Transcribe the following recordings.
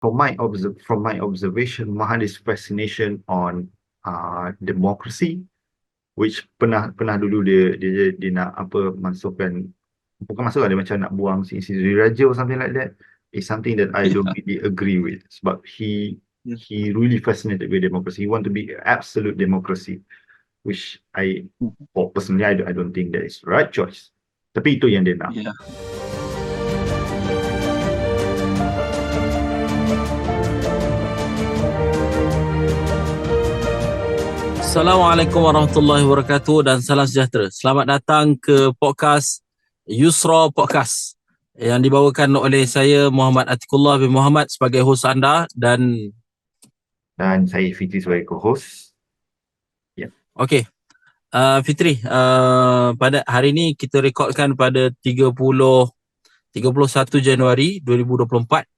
from my observation, Mahathir's fascination on democracy, which pernah dulu dia nak apa masukkan, bukan masukkan, dia macam nak buang Sri Raja or something like that, is something that I don't really agree with. Sebab he really fascinated with democracy. He want to be absolute democracy, which personally I don't think that is the right choice. Tapi itu yang dia nak. Yeah. Assalamualaikum warahmatullahi wabarakatuh dan salam sejahtera. Selamat datang ke podcast Yusra Podcast yang dibawakan oleh saya Muhammad Atikullah bin Muhammad sebagai host anda dan saya Fitri sebagai co-host. Okey. Fitri, pada hari ini kita rekodkan pada 31 Januari 2024.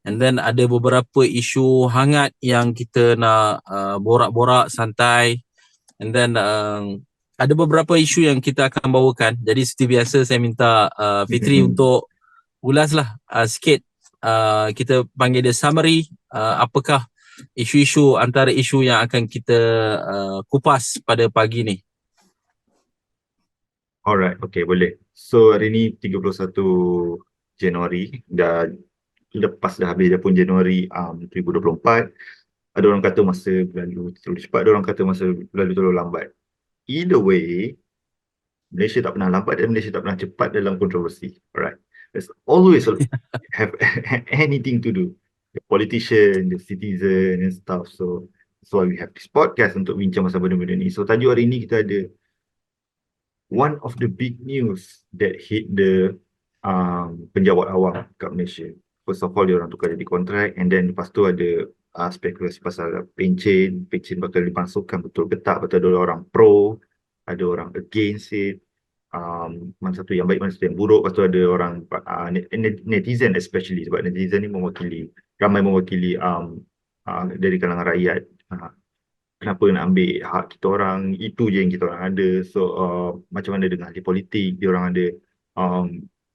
And then ada beberapa isu hangat yang kita nak borak-borak santai. And then ada beberapa isu yang kita akan bawakan. Jadi seperti biasa saya minta Fitri untuk ulaslah sikit. Kita panggil dia summary. Apakah isu-isu antara isu yang akan kita kupas pada pagi ni? Alright, okay, boleh. So hari ni 31 Januari dan lepas dah habis dah pun Januari 2024. Ada orang kata masa berlalu terlalu cepat, ada orang kata masa berlalu terlalu lambat. Either way, Malaysia tak pernah lambat dan Malaysia tak pernah cepat dalam kontroversi. Alright, there's always have anything to do. The politician, the citizen and stuff. So that's why we have this podcast untuk bincang pasal benda-benda ni. So tajuk hari ni kita ada one of the big news that hit the penjawat awam kat Malaysia. First of all, dia orang tukar jadi kontrak, and then lepas tu ada spekulasi pasal pencen bakal dimasukkan betul ke tak, betul ada orang pro, ada orang against it, mana satu yang baik, mana satu yang buruk. Lepas tu ada orang netizen, especially sebab netizen ni ramai mewakili dari kalangan rakyat. Kenapa nak ambil hak kita orang, itu je yang kita orang ada. So macam mana dengan ahli politik, dia orang ada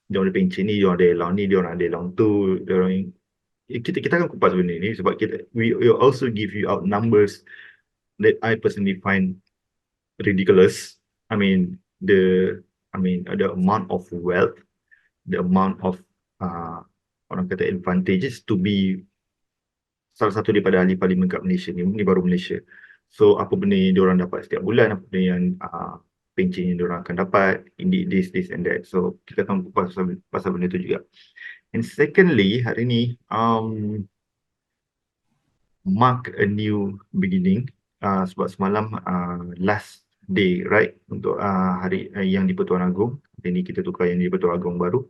dia orang ada pencen ni, dia orang ada allowance ni, dia orang ada allowance tu, dia orang kita akan kupas benda ni sebab we will also give you out numbers that I personally find ridiculous. The amount of wealth, the amount of orang kata advantages to be salah satu daripada ahli parlimen kat Malaysia ni baru Malaysia. So apa benda yang diorang dapat setiap bulan, apa benda yang pencen yang diorang akan dapat, indeed this and that. So kita akan pasal benda tu juga. And secondly, hari ni mark a new beginning, sebab semalam last day, right, untuk hari yang di-Pertuan Agong. Ini kita tukar yang di-Pertuan Agong baru.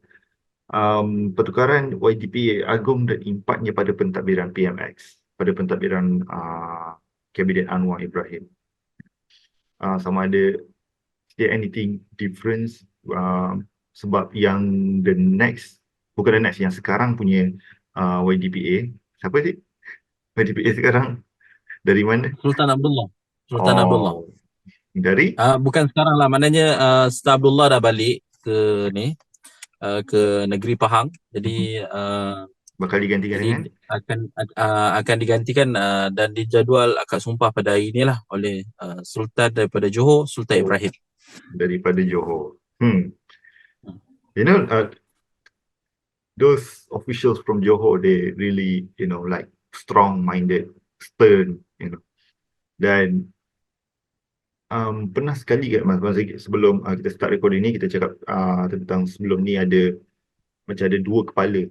Pertukaran YTP Agong dan impaknya pada pentadbiran PMX, pada pentadbiran Kabinet Anwar Ibrahim. Sama ada anything difference, sebab yang yang sekarang punya YDPA, siapa sih YDPA sekarang, dari mana? Sultan Abdullah. Abdullah. Dari? Bukan sekarang lah, maknanya Sultan Abdullah dah balik ke ni, ke negeri Pahang. Jadi bakal digantikan dengan? Akan digantikan dan dijadual akad sumpah pada hari inilah oleh Sultan daripada Johor, Sultan Ibrahim. Daripada Johor. You know, those officials from Johor, they really, like strong-minded, stern, Dan pernah sekali kan sebelum kita start recording ni, kita cakap tentang sebelum ni ada dua kepala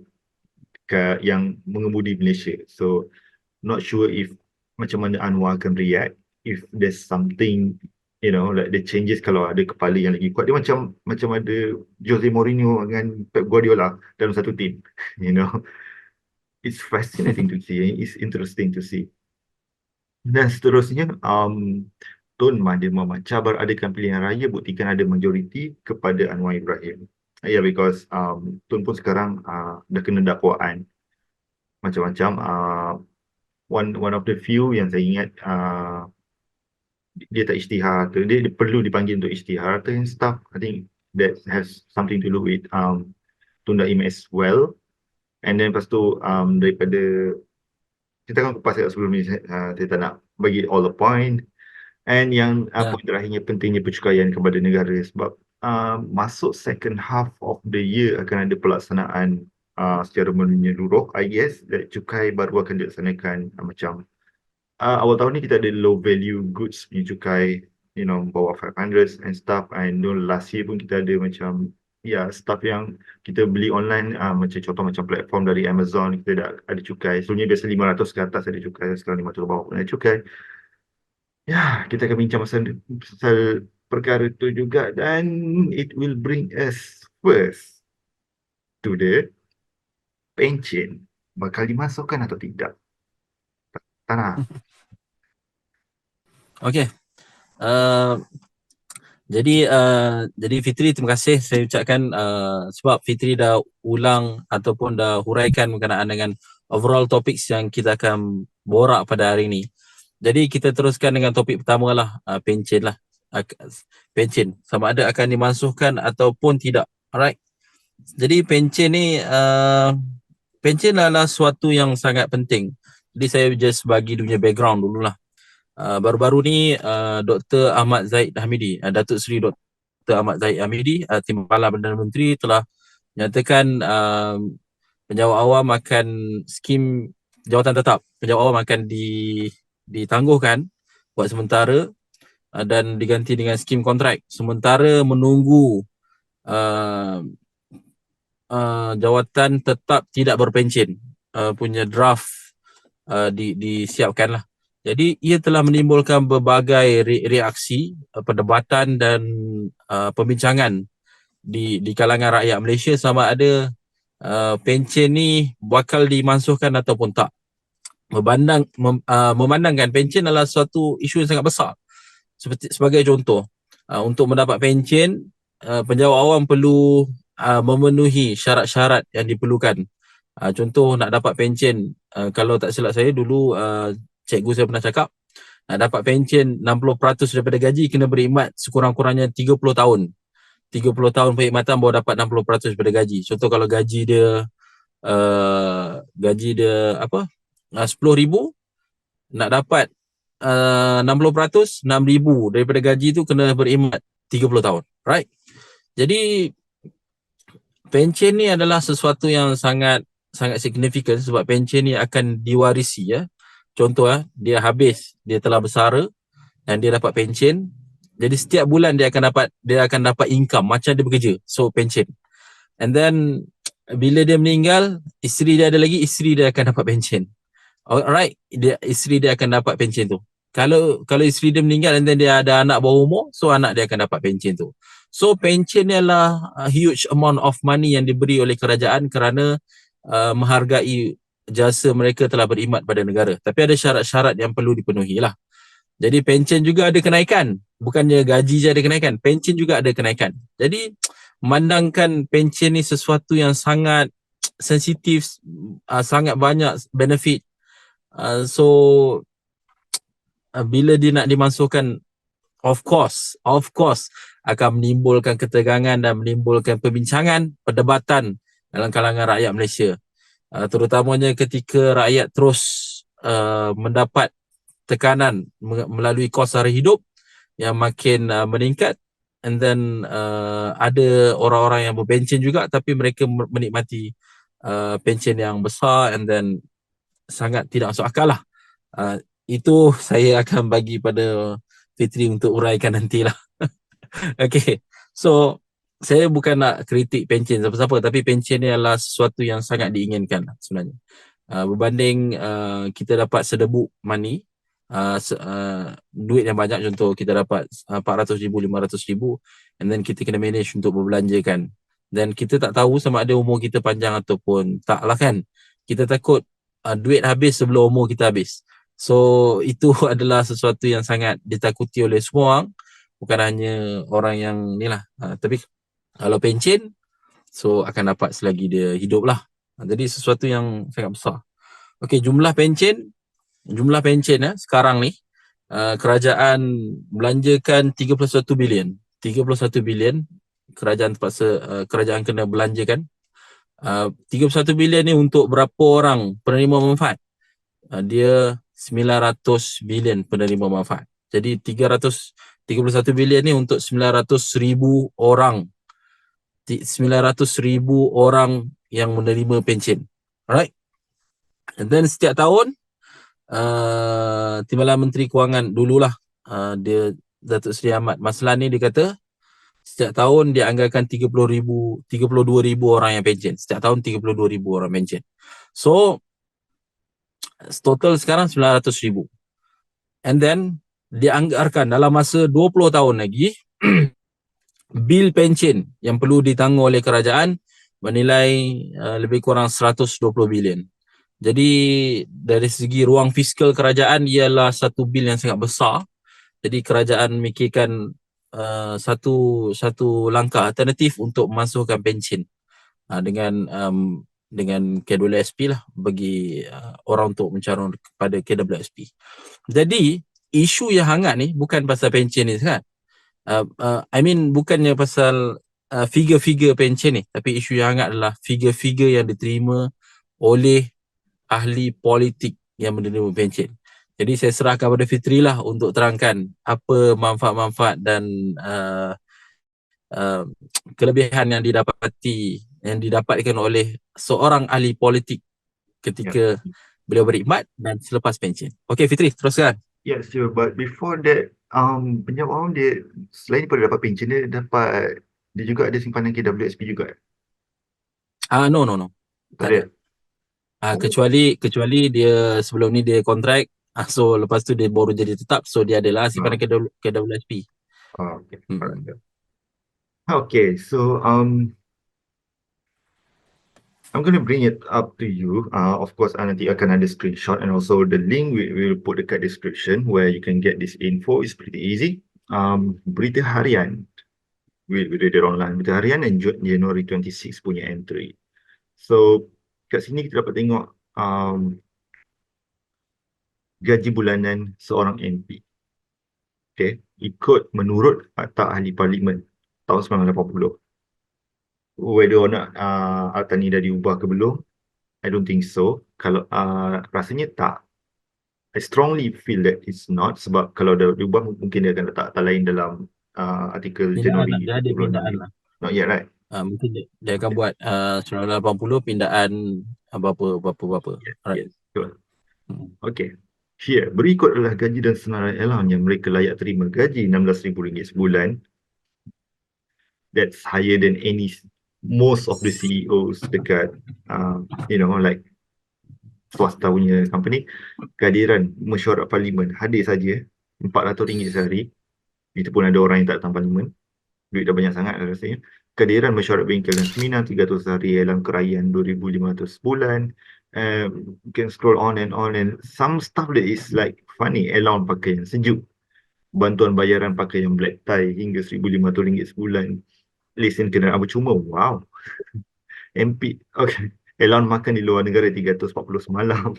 yang mengemudi Malaysia. So not sure if macam mana Anwar akan react if there's something, like the changes kalau ada kepala yang lagi kuat. Dia macam ada Jose Mourinho dengan Pep Guardiola dalam satu team. It's fascinating to see, it's interesting to see. Dan seterusnya, Tun Mahathir Mohamad cabar adakan pilihan raya, buktikan ada majoriti kepada Anwar Ibrahim. Because Tun pun sekarang dah kena dakwaan macam-macam. One of the few yang saya ingat, dia tak isytihar, dia perlu dipanggil untuk isytihar and stuff. I think that has something to do with Tun Daim as well. And then lepas tu daripada kita akan kupas sebelum ni, saya tak nak bagi all the point. And yang Ya. poin terakhirnya, pentingnya percukaian kepada negara, sebab masuk second half of the year akan ada pelaksanaan secara menyeluruh, I guess, that cukai baru akan dilaksanakan, macam awal tahun ni kita ada low value goods punya cukai, bawah 500 and stuff. And last year pun kita ada macam stuff yang kita beli online, macam contoh macam platform dari Amazon, kita dah ada cukai. Sebelumnya biasa 500 ke atas ada cukai, sekarang 500 ke bawah pun ada cukai. Ya, kita akan bincang pasal perkara itu juga, dan it will bring us first to the pencen. Bakal dimasukkan atau tidak? Tanah. Okey. Jadi Fitri, terima kasih saya ucapkan, sebab Fitri dah ulang ataupun dah huraikan berkenaan dengan overall topik yang kita akan borak pada hari ini. Jadi kita teruskan dengan topik pertama lah, pencen lah. Pencen sama ada akan dimansuhkan ataupun tidak. Alright. Jadi pencen ni, pencen adalah suatu yang sangat penting. Jadi saya just bagi dia punya background dululah. Baru-baru ni Dr. Ahmad Zahid Hamidi, Datuk Seri Dr. Ahmad Zahid Hamidi, Timbalan Perdana Menteri telah nyatakan penjawat awam akan skim jawatan tetap, penjawat awam akan ditangguhkan buat sementara dan diganti dengan skim kontrak, sementara menunggu jawatan tetap tidak berpencen punya draft disiapkan lah. Jadi ia telah menimbulkan berbagai reaksi, perdebatan dan pembincangan di kalangan rakyat Malaysia sama ada pencen ni bakal dimansuhkan ataupun tak. Memandangkan pencen adalah suatu isu yang sangat besar. Sebagai contoh, untuk mendapat pencen, penjawat awam perlu memenuhi syarat-syarat yang diperlukan. Contoh nak dapat pencen, kalau tak silap saya dulu, cikgu saya pernah cakap, nak dapat pencen 60% daripada gaji kena berkhidmat sekurang-kurangnya 30 tahun. 30 tahun perkhidmatan baru dapat 60% daripada gaji. Contoh kalau gaji dia apa? 10,000, nak dapat 60%, 6,000 daripada gaji tu kena berkhidmat 30 tahun. Right? Jadi pencen ni adalah sesuatu yang sangat signifikan sebab pencen ni akan diwarisi ya. Contoh dia habis, dia telah bersara dan dia dapat pencen. Jadi setiap bulan dia akan dapat income macam dia bekerja. So pencen. And then bila dia meninggal, isteri dia ada lagi, isteri dia akan dapat pencen. Alright, isteri dia akan dapat pencen tu. Kalau isteri dia meninggal and then dia ada anak bawah umur, so anak dia akan dapat pencen tu. So pencen ni adalah a huge amount of money yang diberi oleh kerajaan kerana menghargai jasa mereka telah berkhidmat pada negara. Tapi ada syarat-syarat yang perlu dipenuhi lah. Jadi pencen juga ada kenaikan. Bukannya gaji je ada kenaikan, pencen juga ada kenaikan. Jadi memandangkan pencen ni sesuatu yang sangat sensitif, sangat banyak benefit. So bila dia nak dimasukkan, of course akan menimbulkan ketegangan dan menimbulkan perbincangan, perdebatan dalam kalangan rakyat Malaysia. Terutamanya ketika rakyat terus mendapat tekanan melalui kos sara hidup yang makin meningkat, and then ada orang-orang yang berpencen juga tapi mereka menikmati pencen yang besar, and then sangat tidak masuk akal lah. Itu saya akan bagi pada Fitri untuk uraikan nantilah. Okay, so saya bukan nak kritik pencen siapa-siapa, tapi pencen ni adalah sesuatu yang sangat diinginkan sebenarnya. Berbanding kita dapat sedebuk money, duit yang banyak, contoh kita dapat 400,000, 500,000, and then kita kena manage untuk berbelanjakan. Dan kita tak tahu sama ada umur kita panjang ataupun tak lah kan. Kita takut duit habis sebelum umur kita habis. So itu adalah sesuatu yang sangat ditakuti oleh semua orang, bukan hanya orang yang ni lah. Tapi kalau pencen, so akan dapat selagi dia hidup lah. Jadi sesuatu yang sangat besar. Okay, jumlah pencen sekarang ni, kerajaan belanjakan 31 bilion. 31 bilion kerajaan kena belanjakan. 31 bilion ni untuk berapa orang penerima manfaat? dia 900 bilion penerima manfaat. Jadi 331 bilion ni untuk 900,000 orang. 900,000 orang yang menerima pencen. Alright. And then setiap tahun Timbalan Menteri Kewangan dululah, dia Datuk Seri Ahmad Maslan ni, dia kata setiap tahun dia anggarkan 32,000 orang yang pencen. Setiap tahun 32,000 orang pencen. So total sekarang 900,000. And then dianggarkan dalam masa 20 tahun lagi bil pencen yang perlu ditanggung oleh kerajaan bernilai lebih kurang 120 bilion. Jadi dari segi ruang fiskal kerajaan ialah satu bil yang sangat besar. Jadi kerajaan memikirkan satu langkah alternatif untuk memasukkan pencen dengan KWSP lah, bagi orang untuk mencalon kepada KWSP. Jadi isu yang hangat ni bukan pasal pencen ni sangat. Bukannya pasal figure-figure pencen ni, tapi isu yang hangat adalah figure-figure yang diterima oleh ahli politik yang menerima pencen. Jadi saya serahkan kepada Fitri lah untuk terangkan apa manfaat-manfaat dan kelebihan yang didapatkan oleh seorang ahli politik ketika beliau berkhidmat dan selepas pencen. Okey Fitri, teruskan. Yeah, sure. But before that, pejabat awam dia selain daripada dapat pencen, dia juga ada simpanan KWSP juga. No. Tak ada. Oh. Kecuali dia sebelum ni dia kontrak, so lepas tu dia baru jadi tetap, so dia adalah simpanan KWSP. Okay. Alright. Okay, so I'm going to bring it up to you. Of course, nanti akan ada screenshot, and also the link we will put dekat description where you can get this info. It's pretty easy. Berita harian, we read it online. Berita harian and January 26 punya entry. So kat sini kita dapat tengok gaji bulanan seorang MP. Okay, ikut menurut Akta Ahli Parlimen tahun 1980. Whether or not akta ni dah diubah ke belum, I don't think so. Kalau rasanya tak. I strongly feel that it's not, sebab kalau dah diubah mungkin dia akan letak akta lain dalam artikel Januari. Dia ada pindaan lah. Not yet, right? Mungkin dia akan buat 1980 pindaan berapa. Yes, betul. Okay. Here, berikut adalah gaji dan senarai allowance yang mereka layak terima. Gaji RM16,000 sebulan. That's higher than most of the CEOs dekat like swasta punya company. Kehadiran mesyuarat parlimen hadir saja RM400 sehari. Itu pun ada orang yang tak datang parlimen. Duit dah banyak sangat rasanya. Kehadiran mesyuarat bengkel dan seminar 300 sehari, dalam kerajaan 2,500 sebulan. You can scroll on and some stuff that is like funny. Allowance pakaian sejuk, bantuan bayaran pakaian black tie hingga RM1,500 sebulan. Lesen kenderaan bercuma. Wow. MP, okay. Allowance makan di luar negara 340 semalam.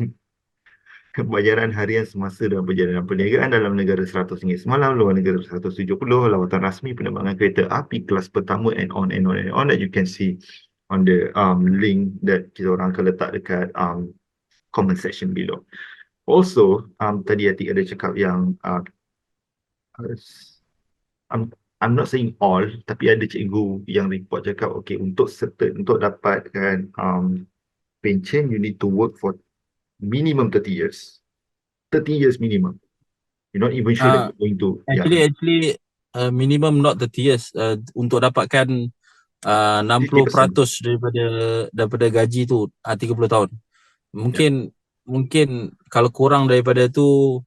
Bayaran harian semasa dalam perjalanan perniagaan dalam negara RM100 semalam, luar negara RM170, lawatan rasmi penerbangan kereta api kelas pertama, and on that you can see on the link that kita orang akan letak dekat comment section below. Also, tadi Atik ada cakap yang I'm not saying all, tapi ada cikgu yang report cakap, okay, untuk dapatkan pencen, you need to work for minimum 30 years. 30 years minimum. You're not even sure that you're going to... Actually, minimum not 30 years. Untuk dapatkan 60% daripada gaji tu 30 tahun. Mungkin kalau kurang daripada tu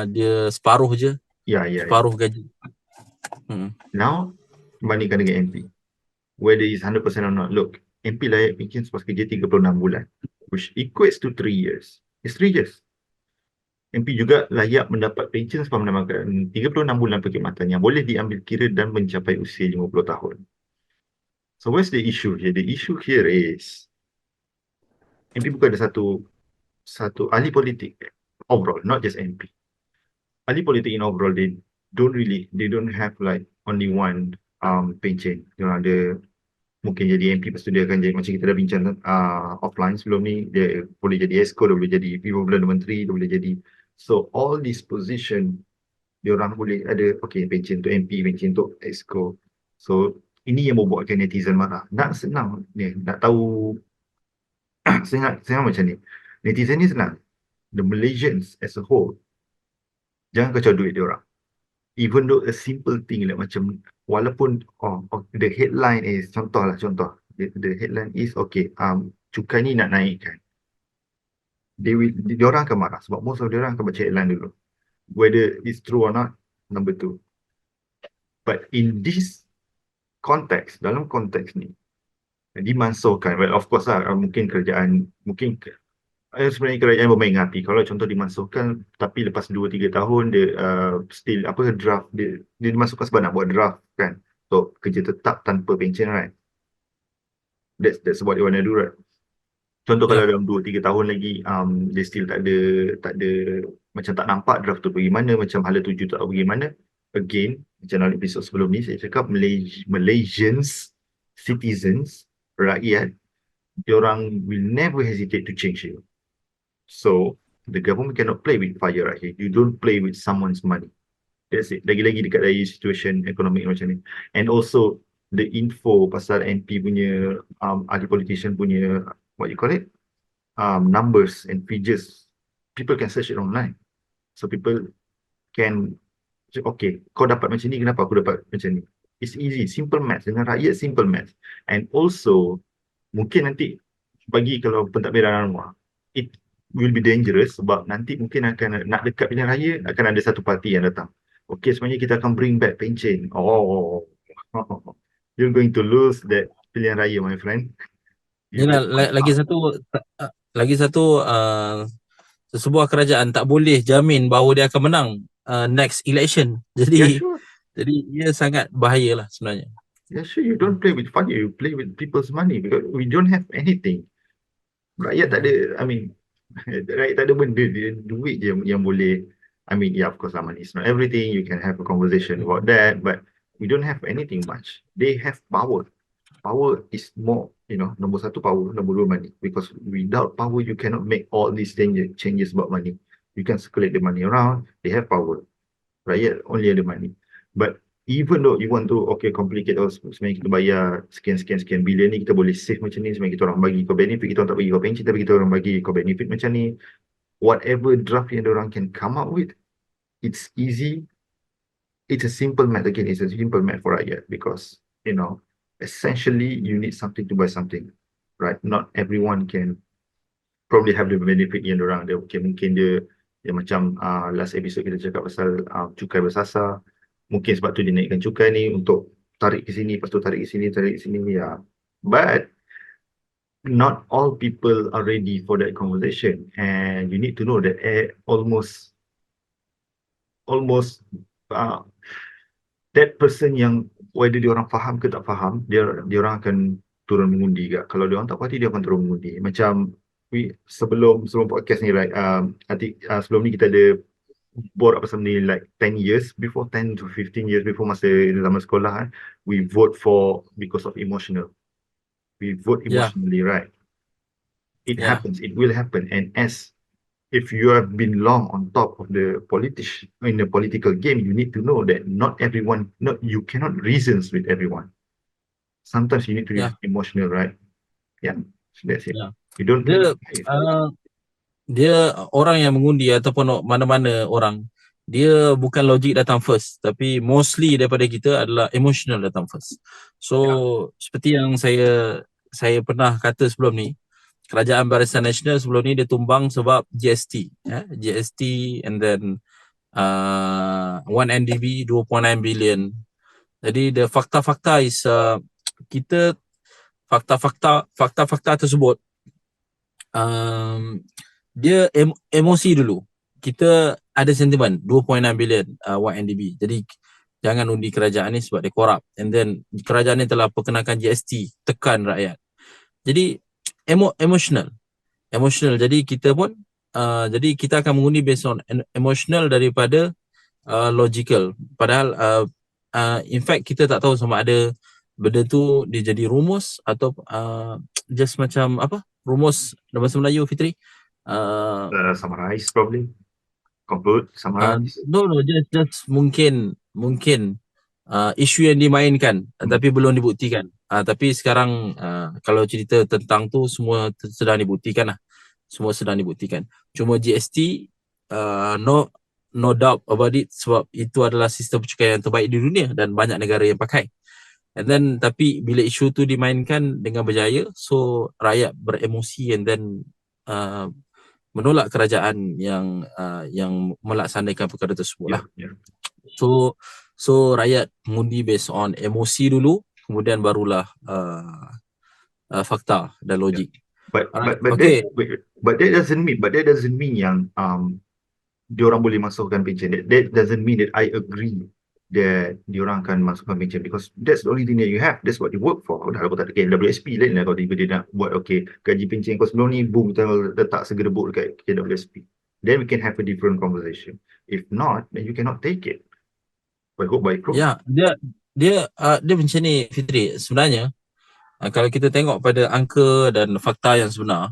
dia separuh je. Separuh gaji. Now, bandingkan dengan MP. Whether it's 100% or not. Look, MP layak pencen selepas kerja 36 bulan. Which equates to 3 years. It's 3 years. MP juga layak mendapat pencen selepas menambahkan 36 bulan perkhidmatan yang boleh diambil kira dan mencapai usia 50 tahun. So what's the issue here? The issue here is MP bukan ada satu ahli politik overall, not just MP. Ahli politik in overall, they don't have like only one pencen. Dia ada mungkin jadi MP, lepas tu dia akan jadi, macam kita dah bincang offline sebelum ni, dia boleh jadi EXCO, dia boleh jadi Perdana Menteri, dia boleh jadi, so all this position dia orang boleh ada, okay, pencen untuk MP, pencen untuk EXCO. So ini yang membuatkan netizen marah. Nak senang ni, nak tahu senang macam ni, netizen ni senang, the Malaysians as a whole, jangan kacau duit dia orang. Even though a simple thing like macam, walaupun the headline is, contoh, the headline is okay, cukai ni nak naikkan, dia orang akan marah sebab most of dia orang akan baca headline dulu, whether it's true or not, number two. But in this context, dalam konteks ni dimansuhkan, well of course lah, mungkin kerajaan, sebenarnya kerajaan bermain dengan api. Kalau contoh dimasukkan tapi lepas 2-3 tahun dia still draft, dia dimasukkan sebab nak buat draft kan, so kerja tetap tanpa pencen, right? That's what they want to do, right? Contoh kalau dalam 2-3 tahun lagi dia still tak ada macam tak nampak draft tu pergi mana, macam hala tuju tak tahu pergi mana, again macam dalam episod sebelum ni saya cakap, Malaysians, citizens, rakyat, diorang will never hesitate to change it. So the government cannot play with fire right here. You don't play with someone's money. That's it. Lagi-lagi dekat dari situation ekonomi macam ni. And also the info pasal MP punya ahli politician punya, what you call it, numbers and figures, people can search it online. So people can, okay, kau dapat macam ni, kenapa aku dapat macam ni? It's easy, simple math. Dengan rakyat, simple math. And also mungkin nanti bagi kalau pentadbiran Anwar, it will be dangerous sebab nanti mungkin akan nak dekat pilihan raya, akan ada satu parti yang datang, okay, sebenarnya kita akan bring back pencen. You're going to lose that pilihan raya, my friend. Lagi satu sebuah kerajaan tak boleh jamin bahawa dia akan menang next election. Jadi jadi ia sangat bahayalah sebenarnya. Yeah, sure. You don't play with fire, you play with people's money, because we don't have anything. Rakyat tak ada, rakyat tak ada benda, dia duit je yang boleh, yeah, of course, money is not everything, you can have a conversation about that, but we don't have anything much. They have power. Power is more, number satu power, number dua money, because without power, you cannot make all these changes about money. You can circulate the money around, they have power. Rakyat only ada money. But even though you want to, okay, complicate, sebenarnya kita bayar sekian bilion ni, kita boleh save macam ni, sebenarnya kita orang bagi kau benefit, kita orang tak bagi kau pencen, tapi kita orang bagi kau benefit macam ni. Whatever draft yang orang can come up with, it's easy, it's a simple math, again, it's a simple math for rakyat, because, essentially you need something to buy something, right? Not everyone can probably have the benefit yang orang ada. Okay, mungkin dia macam last episode kita cakap pasal cukai bersasar, mungkin sebab tu dia naikkan cukai ni untuk tarik ke sini, lepas tu tarik ke sini, ya. But not all people are ready for that conversation, and you need to know that almost that person yang whether dia orang faham ke tak faham, dia orang akan turun mengundi ke. Kalau dia orang tak puas hati, dia akan turun mengundi. Macam sebelum podcast ni, right, sebelum ni kita ada borak pasal ni, like 10 years before, 10 to 15 years before, masa zaman sekolah, we vote for because of emotional. We vote emotionally, right? It happens, it will happen. And if you have been long on top of the in the political game, you need to know that not everyone, you cannot reason with everyone. Sometimes you need to use emotional, right? Yeah, so that's it. You don't. Dia orang yang mengundi ataupun mana-mana orang, dia bukan logik datang first, tapi mostly daripada kita adalah emotional datang first. So seperti yang saya pernah kata sebelum ni, Kerajaan Barisan Nasional sebelum ni dia tumbang sebab GST, GST, and then 1NDB 2.9 billion. Jadi the fakta-fakta is kita fakta-fakta tersebut dia emosi dulu. Kita ada sentimen 2.9 billion 1NDB. Jadi jangan undi kerajaan ni sebab dia korup. And then kerajaan ni telah perkenakan GST, tekan rakyat. Jadi emotional. Jadi kita pun jadi kita akan mengundi based on emotional daripada logical. Padahal in fact kita tak tahu sama ada benda tu dia jadi rumus atau just macam apa? Rumus dalam bahasa Melayu, Fitri? Uh, Summarize probably. Conclude, summarize. no, just mungkin isu yang dimainkan tapi belum dibuktikan. Tapi sekarang kalau cerita tentang tu semua sedang dibuktikan lah. Semua sedang dibuktikan. Cuma GST no doubt about it sebab itu adalah sistem percukaian yang terbaik di dunia dan banyak negara yang pakai. And then tapi bila isu tu dimainkan dengan berjaya, so rakyat beremosi and then menolak kerajaan yang melaksanakan perkara tersebut lah. Yeah. So rakyat mengundi based on emosi dulu, kemudian barulah fakta dan logik. But Okay. that doesn't mean yang diorang boleh masukkan pencen. That doesn't mean that I agree that diorang akan masukkan pencen because that's the only thing that you have. That's what you work for. Dah aku tak ada KWSP lain lah kalau dia nak buat gaji pencen kau sebelum ni boom kita letak segerbuk dekat KWSP. Then we can have a different conversation. If not, then you cannot take it. By hook by crook. Ya, dia macam ni, Fitri. Sebenarnya kalau kita tengok pada angka dan fakta yang sebenar,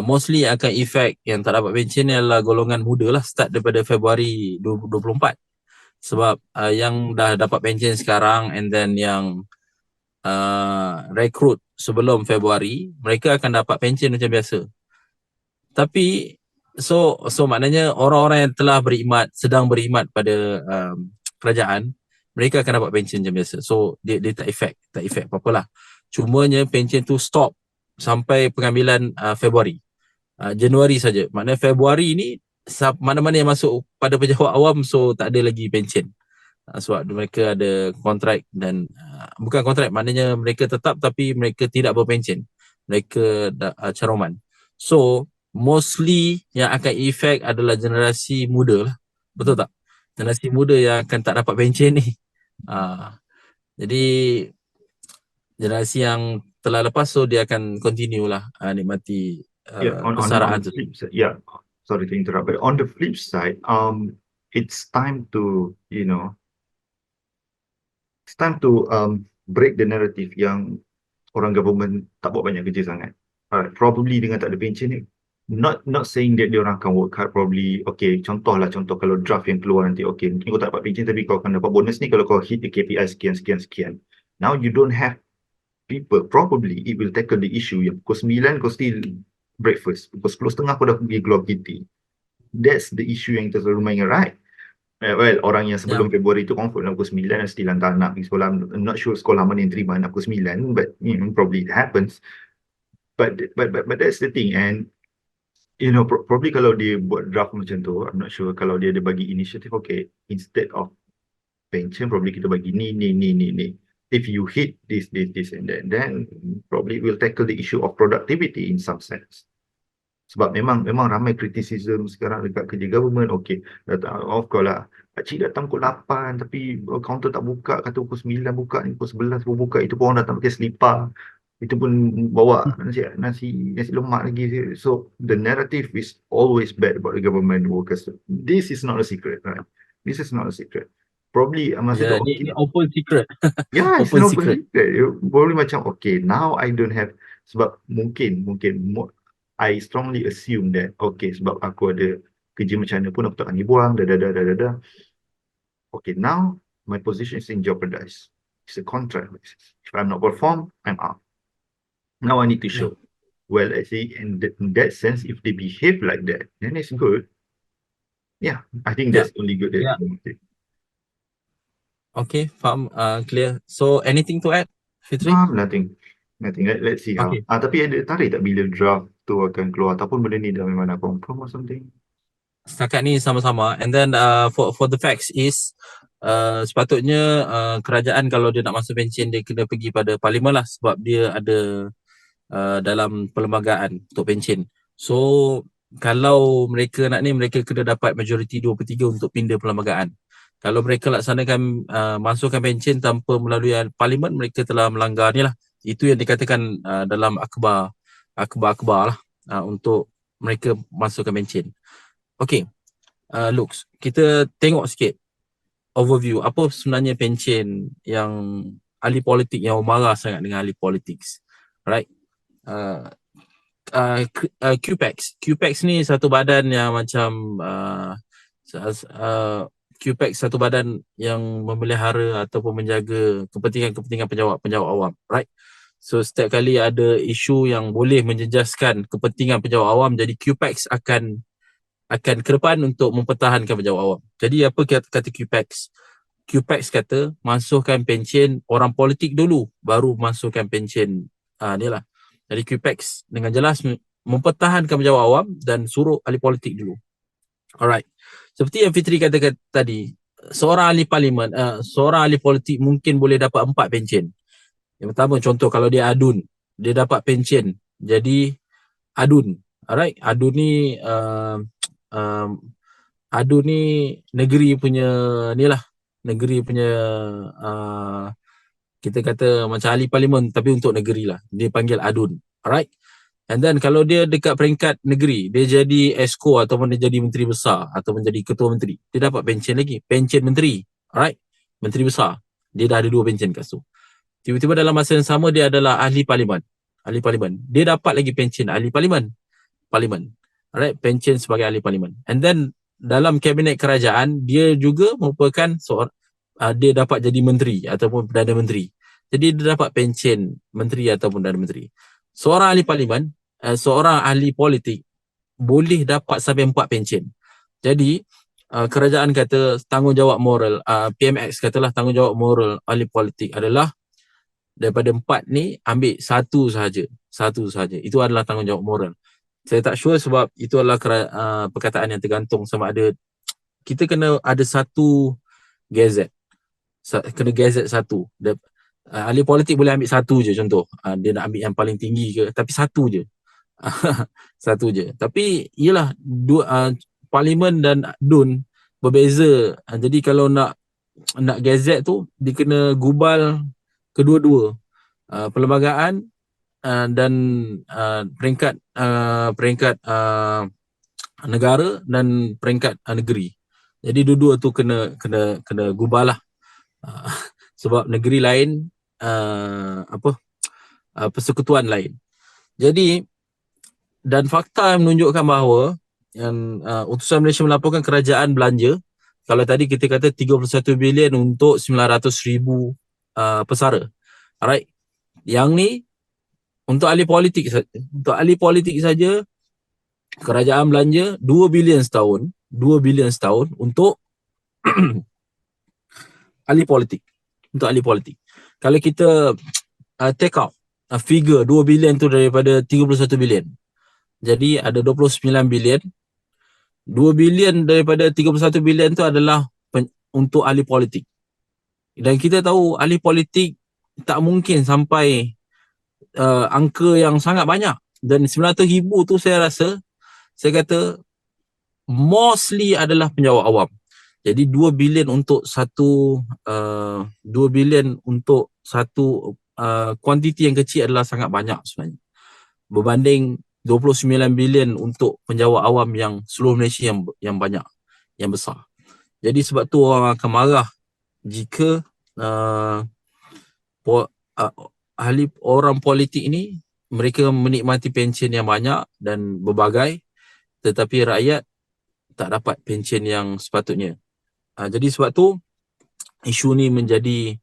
mostly akan efek yang tak dapat pencen adalah golongan muda lah, start daripada Februari 2024. Sebab yang dah dapat pencen sekarang and then yang rekrut sebelum Februari, mereka akan dapat pencen macam biasa. Tapi so maknanya orang-orang yang telah sedang berkhidmat pada kerajaan, mereka akan dapat pencen macam biasa. So dia tak efek apa-apalah. Cumanya pencen tu stop sampai pengambilan Februari. Januari saja. Maknanya Februari ni mana-mana yang masuk pada pejabat awam so tak ada lagi pencen. Sebab mereka ada kontrak dan bukan kontrak, maknanya mereka tetap tapi mereka tidak berpencen. Mereka caroman. So mostly yang akan efek adalah generasi muda lah. Betul tak? Generasi muda yang akan tak dapat pencen ni. Jadi generasi yang telah lepas so dia akan continue lah nikmati persaraan tu. Sorry to interrupt, but on the flip side, it's time to break the narrative yang orang government tak buat banyak kerja sangat. Probably dengan tak ada pencen ni, not saying that dia orang akan work hard, probably contoh kalau draft yang keluar nanti, mungkin kau tak dapat pencen tapi kau akan dapat bonus ni kalau kau hit the KPI sekian. Now you don't have people, probably it will tackle the issue yang pukul 9 kau still breakfast, pukul 10.30 kau dah pergi Globe City. That's the issue yang kita selalu main, right? Well, orang yang sebelum Februari tu confirm nak pukul 9 dan still hantar anak pergi sekolah. I'm not sure sekolah mana yang terima nak pukul 9, but probably it happens. But that's the thing, and probably kalau dia buat draft macam tu, I'm not sure kalau dia ada bagi initiative, instead of pension probably kita bagi ni. If you hit this and that, then probably we'll tackle the issue of productivity in some sense. Sebab memang ramai criticism sekarang dekat kerja government. Datang of course lah, pakcik datang pukul 8 tapi kaunter tak buka, kata pukul 9 buka, ni pukul 11 pun buka, itu pun orang datang pakai selipar, itu pun bawa nasi lemak lagi. So the narrative is always bad about the government workers. This is not a secret, right? This is not a secret. Probably masa tu ini open secret. Yeah, it's an open secret. Probably macam now I don't have, sebab mungkin I strongly assume that sebab aku ada kerja macam mana pun aku tak akan dibuang, now my position is in jeopardize. It's a contract. If I'm not perform, I'm out. Now I need to show. Well, I see in that sense, if they behave like that, then it's good. Yeah, I think that's only good. Okay, faham, clear. So anything to add, Fitri? Nothing. Let's see how. Tapi ada tarik tak bila draft tu akan keluar, ataupun benda ni dah memang nak confirm or something? Setakat ni sama-sama. And then for the facts is sepatutnya kerajaan kalau dia nak masuk pencen dia kena pergi pada parlimen lah, sebab dia ada dalam perlembagaan untuk pencen. So kalau mereka nak ni, mereka kena dapat majoriti 2/3 untuk pindah perlembagaan. Kalau mereka laksanakan masukkan pencen tanpa melalui parlimen, mereka telah melanggar ni lah. Itu yang dikatakan dalam akhbar lah untuk mereka masukkan pencen. Okay, Lux, kita tengok sikit overview apa sebenarnya pencen yang ahli politik yang marah sangat dengan ahli politik, right? QPEX ni satu badan yang macam QPEX satu badan yang memelihara ataupun menjaga kepentingan penjawat awam, right? So setiap kali ada isu yang boleh menjejaskan kepentingan penjawat awam, jadi QPEX akan ke depan untuk mempertahankan penjawat awam. Jadi apa kata QPEX? QPEX kata masukkan pencen orang politik dulu, baru masukkan pencen ni lah. Jadi QPEX dengan jelas mempertahankan penjawat awam dan suruh ahli politik dulu. Alright. Seperti yang Fitri katakan tadi, seorang ahli parlimen, seorang ahli politik mungkin boleh dapat 4 pencen. Yang pertama, contoh kalau dia adun, dia dapat pencen jadi adun. Alright. Adun ni negeri punya ni lah, negeri punya kita kata macam ahli parlimen tapi untuk negeri lah, dia panggil adun. Alright. And then kalau dia dekat peringkat negeri, dia jadi esko ataupun dia jadi menteri besar ataupun jadi ketua menteri, dia dapat pencen lagi, pencen menteri. Alright. Menteri besar, dia dah ada 2 pencen kat situ. Tiba-tiba dalam masa yang sama dia adalah ahli parlimen, dia dapat lagi pencen ahli parlimen. Alright, pencen sebagai ahli parlimen. And then dalam kabinet kerajaan, dia juga merupakan seorang dia dapat jadi menteri ataupun Perdana Menteri. Jadi dia dapat pencen menteri ataupun Perdana Menteri. Seorang ahli parlimen, seorang ahli politik boleh dapat sampai 4 pencen. Jadi kerajaan kata tanggungjawab moral, PMX katalah tanggungjawab moral ahli politik adalah daripada 4 ni ambil satu sahaja. Itu adalah tanggungjawab moral. Saya tak sure sebab itu adalah perkataan yang tergantung sama ada kita kena ada satu gazette. Kena gazette satu. Ahli politik boleh ambil satu je contoh. Dia nak ambil yang paling tinggi ke, tapi satu je. Satu je. Tapi ialah parlimen dan DUN berbeza. Jadi kalau nak gazette tu dia kena gubal kedua-dua. Perlembagaan dan peringkat negara dan peringkat negeri. Jadi dua-dua tu kena gubal lah. Sebab negeri lain persekutuan lain. Jadi dan fakta yang menunjukkan bahawa yang utusan Malaysia melaporkan kerajaan belanja, kalau tadi kita kata 31 bilion untuk 900,000 pesara. Alright. Yang ni untuk ahli politik saja. Untuk ahli politik saja kerajaan belanja 2 bilion setahun, 2 bilion setahun untuk ahli politik. Untuk ahli politik. Kalau kita take out figure 2 bilion tu daripada 31 bilion. Jadi ada 29 bilion. 2 bilion daripada 31 bilion tu adalah untuk ahli politik. Dan kita tahu ahli politik tak mungkin sampai angka yang sangat banyak. Dan 900,000 tu saya kata mostly adalah penjawat awam. Jadi 2 bilion untuk satu 2 bilion untuk satu kuantiti yang kecil adalah sangat banyak sebenarnya. Berbanding 29 bilion untuk penjawat awam yang seluruh Malaysia yang banyak, yang besar. Jadi sebab tu orang akan marah jika ahli orang politik ni mereka menikmati pencen yang banyak dan berbagai, tetapi rakyat tak dapat pencen yang sepatutnya. Jadi sebab tu isu ni menjadi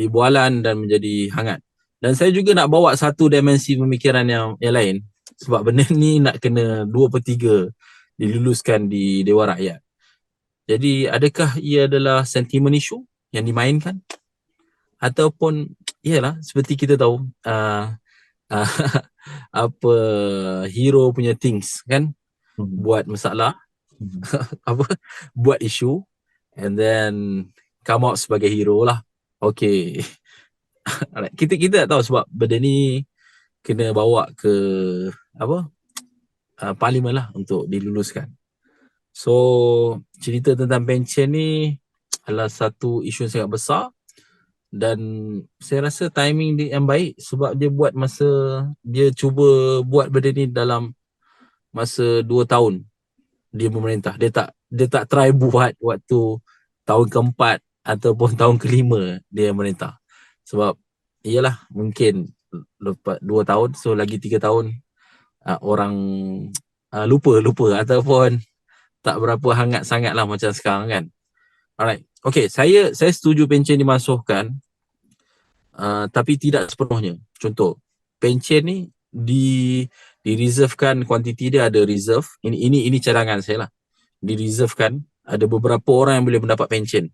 bualan dan menjadi hangat. Dan saya juga nak bawa satu dimensi pemikiran yang lain, sebab benda ni nak kena 2/3 diluluskan di Dewan Rakyat. Jadi adakah ia adalah sentimen isu yang dimainkan? Ataupun ialah seperti kita tahu apa hero punya things kan, buat masalah, buat isu and then come out sebagai hero lah. Okay. kita tak tahu sebab benda ni kena bawa ke parlimen lah untuk diluluskan. So cerita tentang pencen ni adalah satu isu yang sangat besar dan saya rasa timing dia yang baik sebab dia cuba buat benda ni dalam masa 2 tahun dia memerintah. Dia tak try buat waktu tahun keempat ataupun tahun kelima dia memerintah. Sebab iyalah mungkin lepas 2 tahun, so lagi 3 tahun orang lupa ataupun tak berapa hangat sangat lah macam sekarang kan. Alright. Okay, saya setuju pencen dimasukkan, tapi tidak sepenuhnya. Contoh, pencen ni di reservekan, kuantiti dia ada reserve. Ini cadangan saya lah. Di reservekan, ada beberapa orang yang boleh mendapat pencen.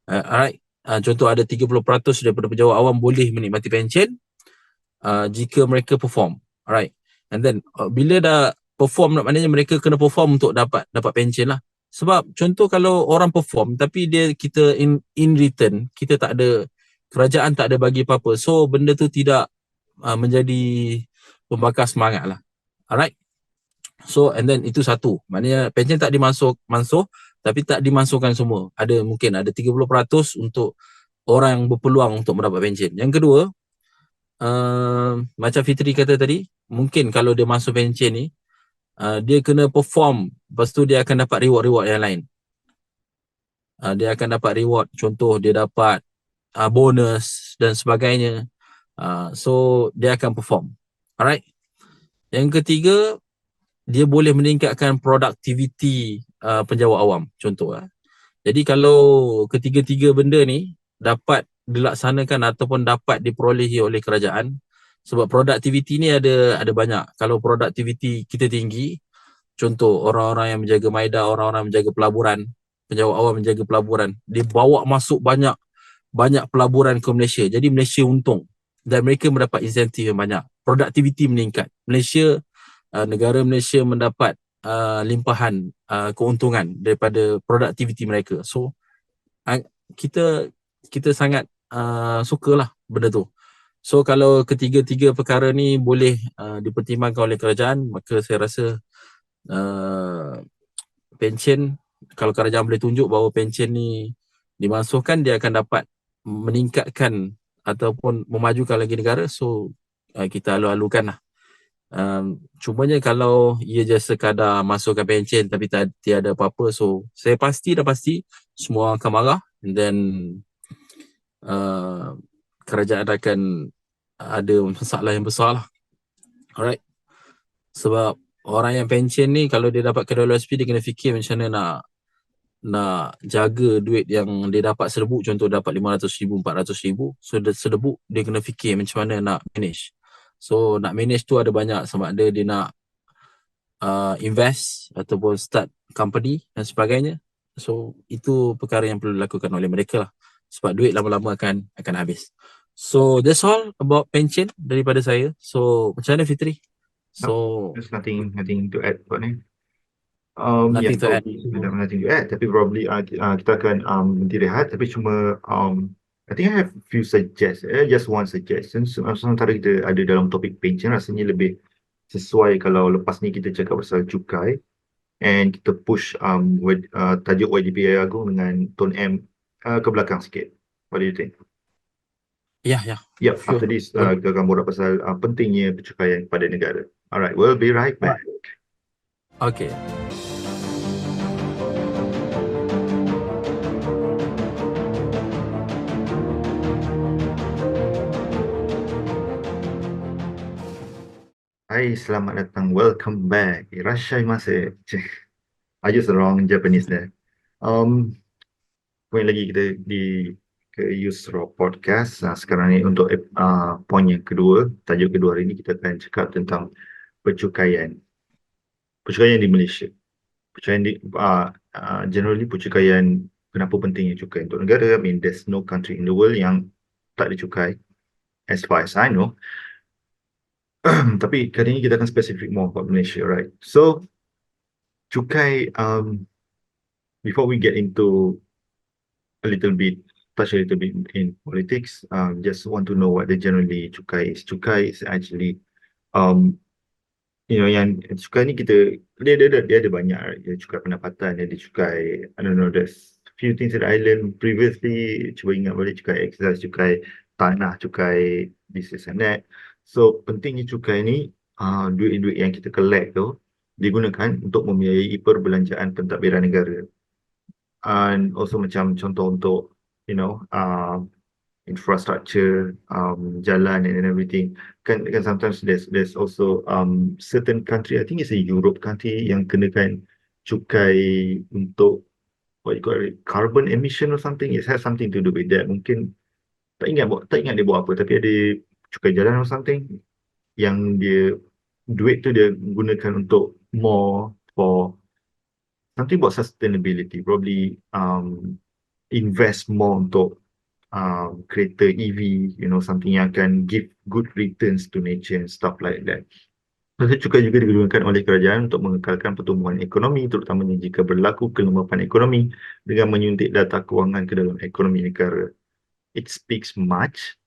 Alright. Contoh ada 30% daripada pejabat awam boleh menikmati pencen jika mereka perform. Alright. And then bila dah perform, maknanya mereka kena perform untuk dapat pencen lah. Sebab contoh kalau orang perform tapi kita in return kita tak ada, kerajaan tak ada bagi apa-apa, so benda tu tidak menjadi pembakar semangat lah. Alright. So and then itu satu, maknanya pencen tak masuk tapi tak dimasukkan semua. Mungkin ada 30% untuk orang yang berpeluang untuk mendapat pencen. Yang kedua, macam Fitri kata tadi, mungkin kalau dia masuk pencen ni, dia kena perform, lepas tu dia akan dapat reward yang lain. Dia akan dapat reward, contoh dia dapat bonus dan sebagainya. So dia akan perform. Alright. Yang ketiga, dia boleh meningkatkan produktiviti penjawat awam, contoh. Jadi kalau ketiga-tiga benda ni dapat dilaksanakan ataupun dapat diperolehi oleh kerajaan, sebab produktiviti ni ada banyak. Kalau produktiviti kita tinggi, contoh orang-orang yang menjaga Maida, orang-orang menjaga pelaburan, penjawat awam menjaga pelaburan, dia bawa masuk banyak pelaburan ke Malaysia. Jadi Malaysia untung dan mereka mendapat insentif yang banyak. Produktiviti meningkat. Negara Malaysia mendapat limpahan keuntungan daripada produktiviti mereka. So kita sangat sukalah benda tu. So kalau ketiga-tiga perkara ni boleh dipertimbangkan oleh kerajaan, maka saya rasa pencen, kalau kerajaan boleh tunjuk bahawa pencen ni dimasukkan, dia akan dapat meningkatkan ataupun memajukan lagi negara, so kita alu-alukan lah. Cumanya kalau ia just sekadar masukkan pencen tapi tiada apa-apa, so saya dah pasti semua akan marah, and then kerajaan akan ada masalah yang besar lah. Alright. Sebab orang yang pencen ni kalau dia dapat kedua LSP, dia kena fikir macam mana nak jaga duit yang dia dapat sedebuk. Contoh dapat 500,000, 400,000, so sedebuk dia kena fikir macam mana nak manage. So nak manage tu ada banyak, sama ada dia nak invest ataupun start company dan sebagainya. So itu perkara yang perlu dilakukan oleh mereka lah, sebab duit lama-lama akan habis. So that's all about pencen daripada saya. So macam mana Fitri? So There's nothing to add buat ni. nothing to add. Nothing to add, tapi probably kita akan berhenti rehat, tapi cuma I think I have few just one suggestion. Sementara kita ada dalam topik pencen, rasanya lebih sesuai kalau lepas ni kita cakap pasal cukai and kita push tajuk YDP Agung dengan tone M ke belakang sikit. What do you think? Yeah. Yep, Sure. after this kita akan borak pasal pentingnya pencukaian kepada negara. Alright, we'll be right back. Okay. Hai, selamat datang. Welcome back. Irashaimase. I use the wrong Japanese there. Kembali lagi kita ke Yusro Podcast. Sekarang ni untuk poin yang kedua, tajuk kedua hari ni kita akan cakap tentang pencukaian di Malaysia. Generally pencukaian, kenapa pentingnya cukai untuk negara? I mean, there's no country in the world yang tak dicukai, as far as I know. Tapi kali ini kita akan specific more about Malaysia, right? So, cukai, before we get into touch a little bit in politics, just want to know what the generally cukai is. Cukai is actually, yang cukai ni dia ada banyak, right? Dia cukai pendapatan, dia cukai, I don't know, there's few things that I learned previously. Cuba ingat balik, cukai excise, cukai tanah, cukai this and that. So pentingnya cukai ni, duit-duit yang kita collect tu digunakan untuk membiayai perbelanjaan pentadbiran negara, and also macam contoh untuk infrastructure, jalan and everything. Kan sometimes there's also certain country, I think it's a Europe country yang kenakan cukai untuk what you call it, carbon emission or something. It has something to do with that. Mungkin tak ingat dia buat apa, tapi ada cukai jalan or something yang dia duit tu dia gunakan untuk more for something about sustainability, probably invest more untuk kereta EV, something yang akan give good returns to nature and stuff like that. Masa cukai juga digunakan oleh kerajaan untuk mengekalkan pertumbuhan ekonomi, terutamanya jika berlaku kelembapan ekonomi dengan menyuntik data kewangan ke dalam ekonomi negara. It speaks much.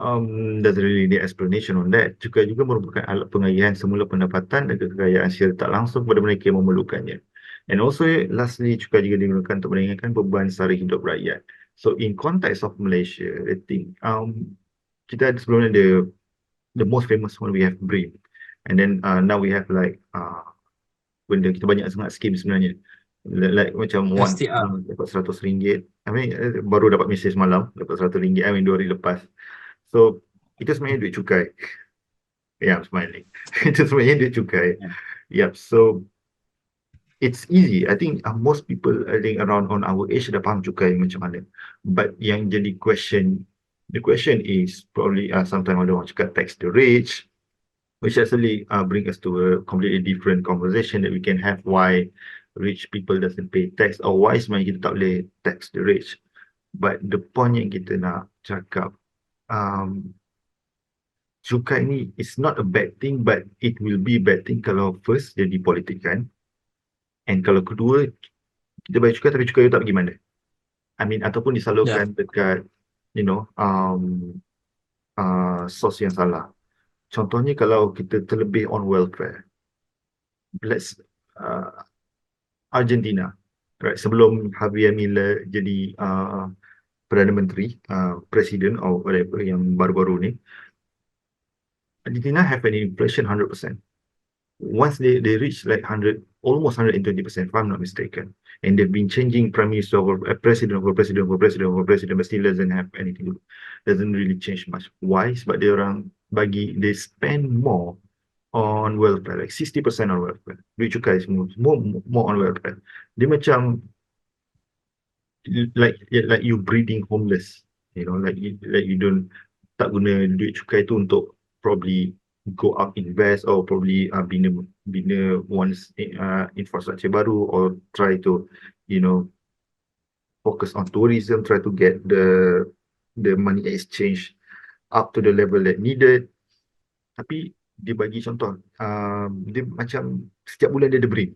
Doesn't really need explanation on that. Cukai juga merupakan alat pengagihan semula pendapatan dan kekayaan secara tak langsung kepada mereka yang memerlukannya. And also, lastly, cukai juga digunakan untuk meringankan beban sara hidup rakyat. So, in context of Malaysia, I think kita ada sebelumnya the most famous one we have BRIM. And then now we have like benda kita banyak sangat scheme sebenarnya. Like macam STR. dapat RM100. I mean, baru dapat mesej semalam, dapat RM100. I mean, 2 hari lepas. So, itu sebenarnya duit cukai. Yeah, I'm smiling. Itu sebenarnya duit cukai. Yep, so it's easy. I think most people, I think around on our age dah faham cukai macam mana. But yang jadi the question is probably sometimes ada orang cakap tax the rich, which actually bring us to a completely different conversation that we can have why rich people doesn't pay tax or why sebenarnya kita tak boleh tax the rich. But the point yang kita nak cakap, cukai ni is not a bad thing, but it will be a bad thing kalau first jadi politik kan. And kalau kedua, kita bayar cukai tapi cukai tak pergi mana. I mean, ataupun disalurkan dekat, source yang salah. Contohnya kalau kita terlebih on welfare. Let's, Argentina. Right, sebelum Javier Milei jadi Perdana Menteri, Presiden or whatever yang baru-baru ni, Argentina have an inflation 100%. Once they reach like almost 120%, if I'm not mistaken. And they've been changing prime minister over president, but still doesn't have anything to do. Doesn't really change much. Why? Sebab they spend more on welfare, like 60% on welfare. Duit cukai semua, more on welfare. Dia macam like you breeding homeless, like you don't tak guna duit cukai tu untuk probably go out invest or probably bina once infrastructure baru or try to focus on tourism, try to get the money exchange up to the level that needed. Tapi dia bagi contoh, dia macam setiap bulan dia ada BRIM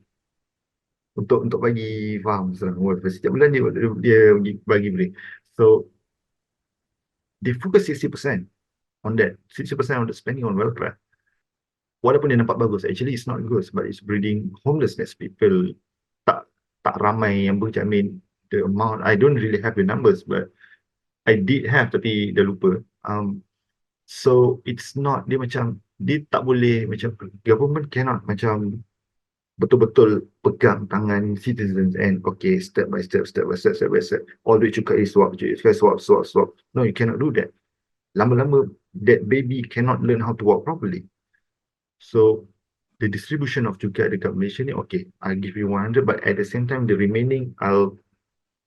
untuk bagi faham setiap bulan dia bagi BRIM. So they focus 60% on that, 60% on the spending on welfare. Walaupun dia nampak bagus, actually it's not good, but it's breeding homelessness. People tak ramai yang I mean, the amount, I don't really have the numbers, but I did have, tapi dah lupa. So it's not, dia tak boleh, macam government cannot macam betul-betul pegang tangan citizens and okay, step by step, all duit cukai swap. No, you cannot do that. Lama-lama that baby cannot learn how to walk properly. So the distribution of cukai dekat Malaysia ni, okay, I'll give you 100, but at the same time the remaining I'll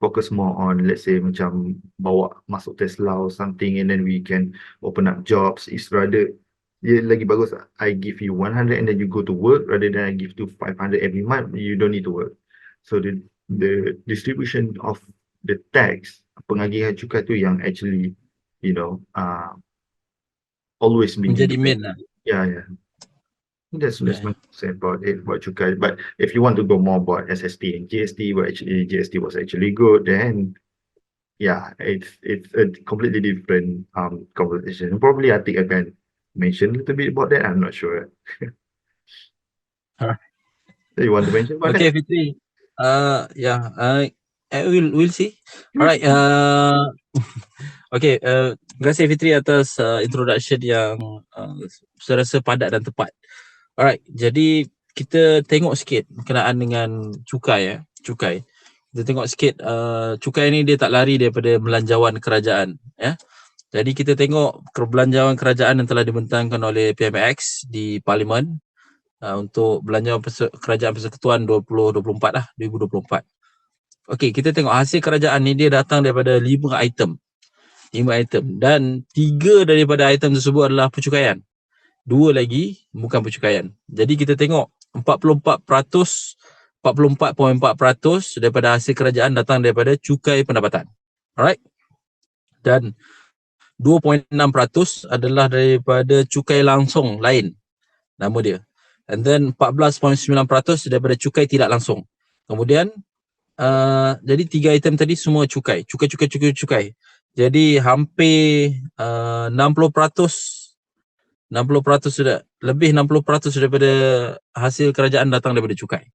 focus more on, let's say macam bawa masuk Tesla or something, and then we can open up jobs. It's rather, dia lagi bagus, I give you 100 and then you go to work rather than I give you 500 every month, you don't need to work. So the distribution of the tax, pengagihan cukai tu yang actually always been menjadi main lah. Yeah. That's my say about it, about cukai. But if you want to go more about SST and GST, where actually GST was actually good, then yeah, it's a completely different conversation. Probably I think I can mention a little bit about that. I'm not sure. Alright. So you want to mention about Okay, that? Fitri. We'll see. Alright. Okay. Terima kasih Fitri atas introduction yang saya rasa padat dan tepat. Alright. Jadi kita tengok sikit berkenaan dengan cukai. Cukai. Kita tengok sikit cukai ni dia tak lari daripada belanjawan kerajaan. Jadi kita tengok belanjawan kerajaan yang telah dibentangkan oleh PMX di Parlimen untuk belanjawan kerajaan persekutuan 2024 lah, 2024. Okey, kita tengok hasil kerajaan ni dia datang daripada 5 item. 5 item dan 3 daripada item tersebut adalah pencukaian. 2 lagi bukan pencukaian. Jadi kita tengok 44.4% daripada hasil kerajaan datang daripada cukai pendapatan. Alright? Dan 2.6% adalah daripada cukai langsung lain. Nama dia. And then 14.9% daripada cukai tidak langsung. Kemudian jadi 3 item tadi semua cukai. Cukai. Jadi hampir 60% sudah, lebih 60% daripada hasil kerajaan datang daripada cukai.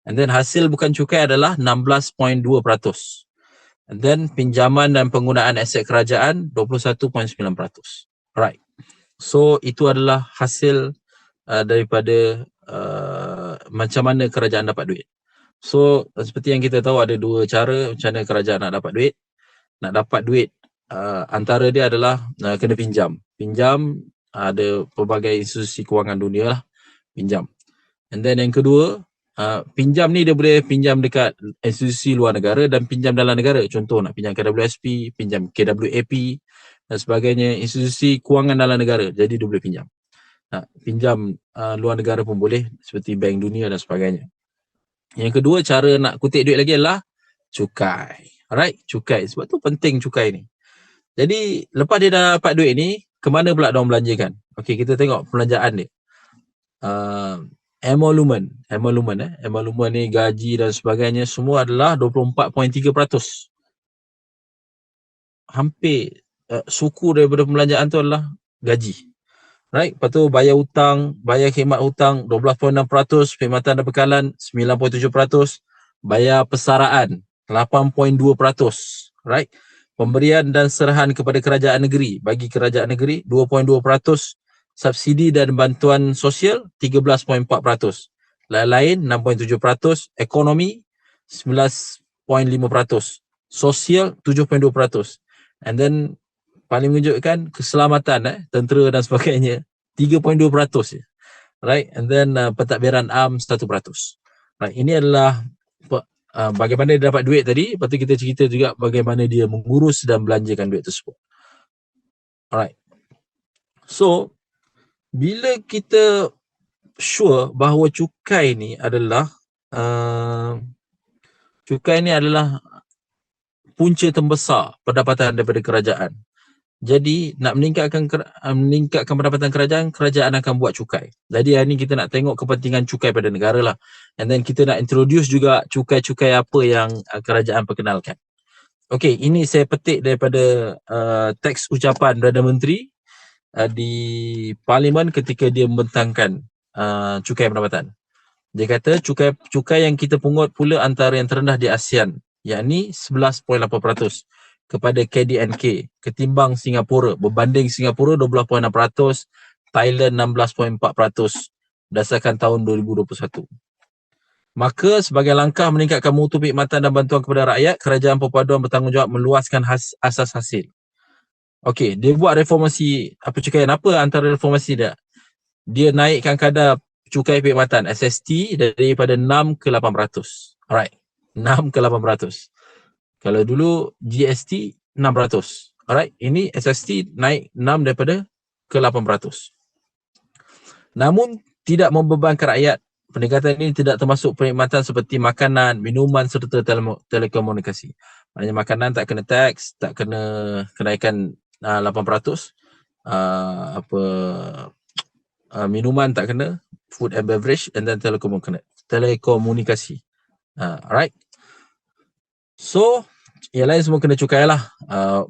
And then hasil bukan cukai adalah 16.2%. And then pinjaman dan penggunaan aset kerajaan 21.9%. Alright. So itu adalah hasil daripada macam mana kerajaan dapat duit. So seperti yang kita tahu ada 2 cara macam mana kerajaan nak dapat duit. Nak dapat duit antara dia adalah kena pinjam. Pinjam ada pelbagai institusi kewangan dunia lah pinjam. And then yang kedua, pinjam ni dia boleh pinjam dekat institusi luar negara dan pinjam dalam negara. Contoh nak pinjam KWSP, pinjam KWAP dan sebagainya, institusi kewangan dalam negara. Jadi dia boleh pinjam. Pinjam luar negara pun boleh seperti Bank Dunia dan sebagainya. Yang kedua, cara nak kutip duit lagi adalah cukai. Alright, cukai. Sebab tu penting cukai ni. Jadi lepas dia dah dapat duit ni, ke mana pula diorang belanjakan? Okey, kita tengok perbelanjaan dia. Emolument ni gaji dan sebagainya semua adalah 24.3%. Hampir suku daripada pembelanjaan tu adalah gaji. Right? Lepas tu bayar hutang, bayar khidmat hutang 12.6%, perkhidmatan dan bekalan 9.7%, bayar persaraan 8.2%. Right? Pemberian dan serahan kepada kerajaan negeri, bagi kerajaan negeri 2.2%, subsidi dan bantuan sosial 13.4%, lain-lain 6.7%, ekonomi 19.5%, sosial 7.2%, and then paling mengejutkan keselamatan, tentera dan sebagainya 3.2% je. Right? And then pentadbiran am 1%. Right? Ini adalah bagaimana dia dapat duit tadi. Lepas tu kita cerita juga bagaimana dia mengurus dan belanjakan duit tersebut. Alright. So bila kita sure bahawa cukai ni adalah punca terbesar pendapatan daripada kerajaan. Jadi nak meningkatkan pendapatan kerajaan akan buat cukai. Jadi hari ni kita nak tengok kepentingan cukai pada negara lah. And then kita nak introduce juga cukai-cukai apa yang kerajaan perkenalkan. Okey, ini saya petik daripada teks ucapan Perdana Menteri di Parlimen ketika dia membentangkan cukai pendapatan. Dia kata cukai yang kita pungut pula antara yang terendah di ASEAN, yakni 11.8%. Kepada KDNK ketimbang Singapura, berbanding Singapura 12.6%, Thailand 16.4% berdasarkan tahun 2021. Maka sebagai langkah meningkatkan mutu perkhidmatan dan bantuan kepada rakyat, kerajaan perpaduan bertanggungjawab meluaskan asas hasil. Okey, dia buat reformasi cukaian. Apa antara reformasi dia? Dia naikkan kadar cukai perkhidmatan SST daripada 6 ke 8%. Alright, 6 ke 8%. Kalau dulu GST 6%. Alright, ini SST naik 6 daripada ke 8%. Namun tidak membebankan rakyat. Peningkatan ini tidak termasuk perkhidmatan seperti makanan, minuman serta telekomunikasi. Maknanya makanan tak kena tax, tak kena kenaikan 8%. Minuman tak kena, food and beverage, and then telekomunikasi. Alright. So yang lain semua kena cukai lah.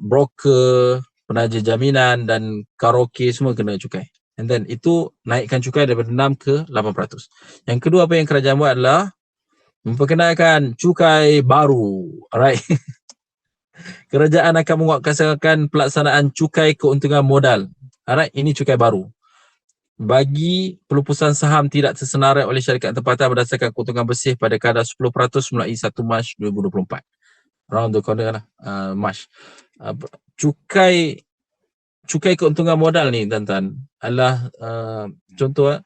Broker, penaja jaminan dan karaoke semua kena cukai. And then itu naikkan cukai daripada 6 ke 8%. Yang kedua apa yang kerajaan buat adalah memperkenalkan cukai baru. Alright. Kerajaan akan menguatkuasakan pelaksanaan cukai keuntungan modal. Alright, ini cukai baru. Bagi pelupusan saham tidak tersenarai oleh syarikat tempatan berdasarkan keuntungan bersih pada kadar 10% mulai 1 Mac 2024. Round the corner lah, March. Cukai cukai keuntungan modal ni tuan-tuan adalah contoh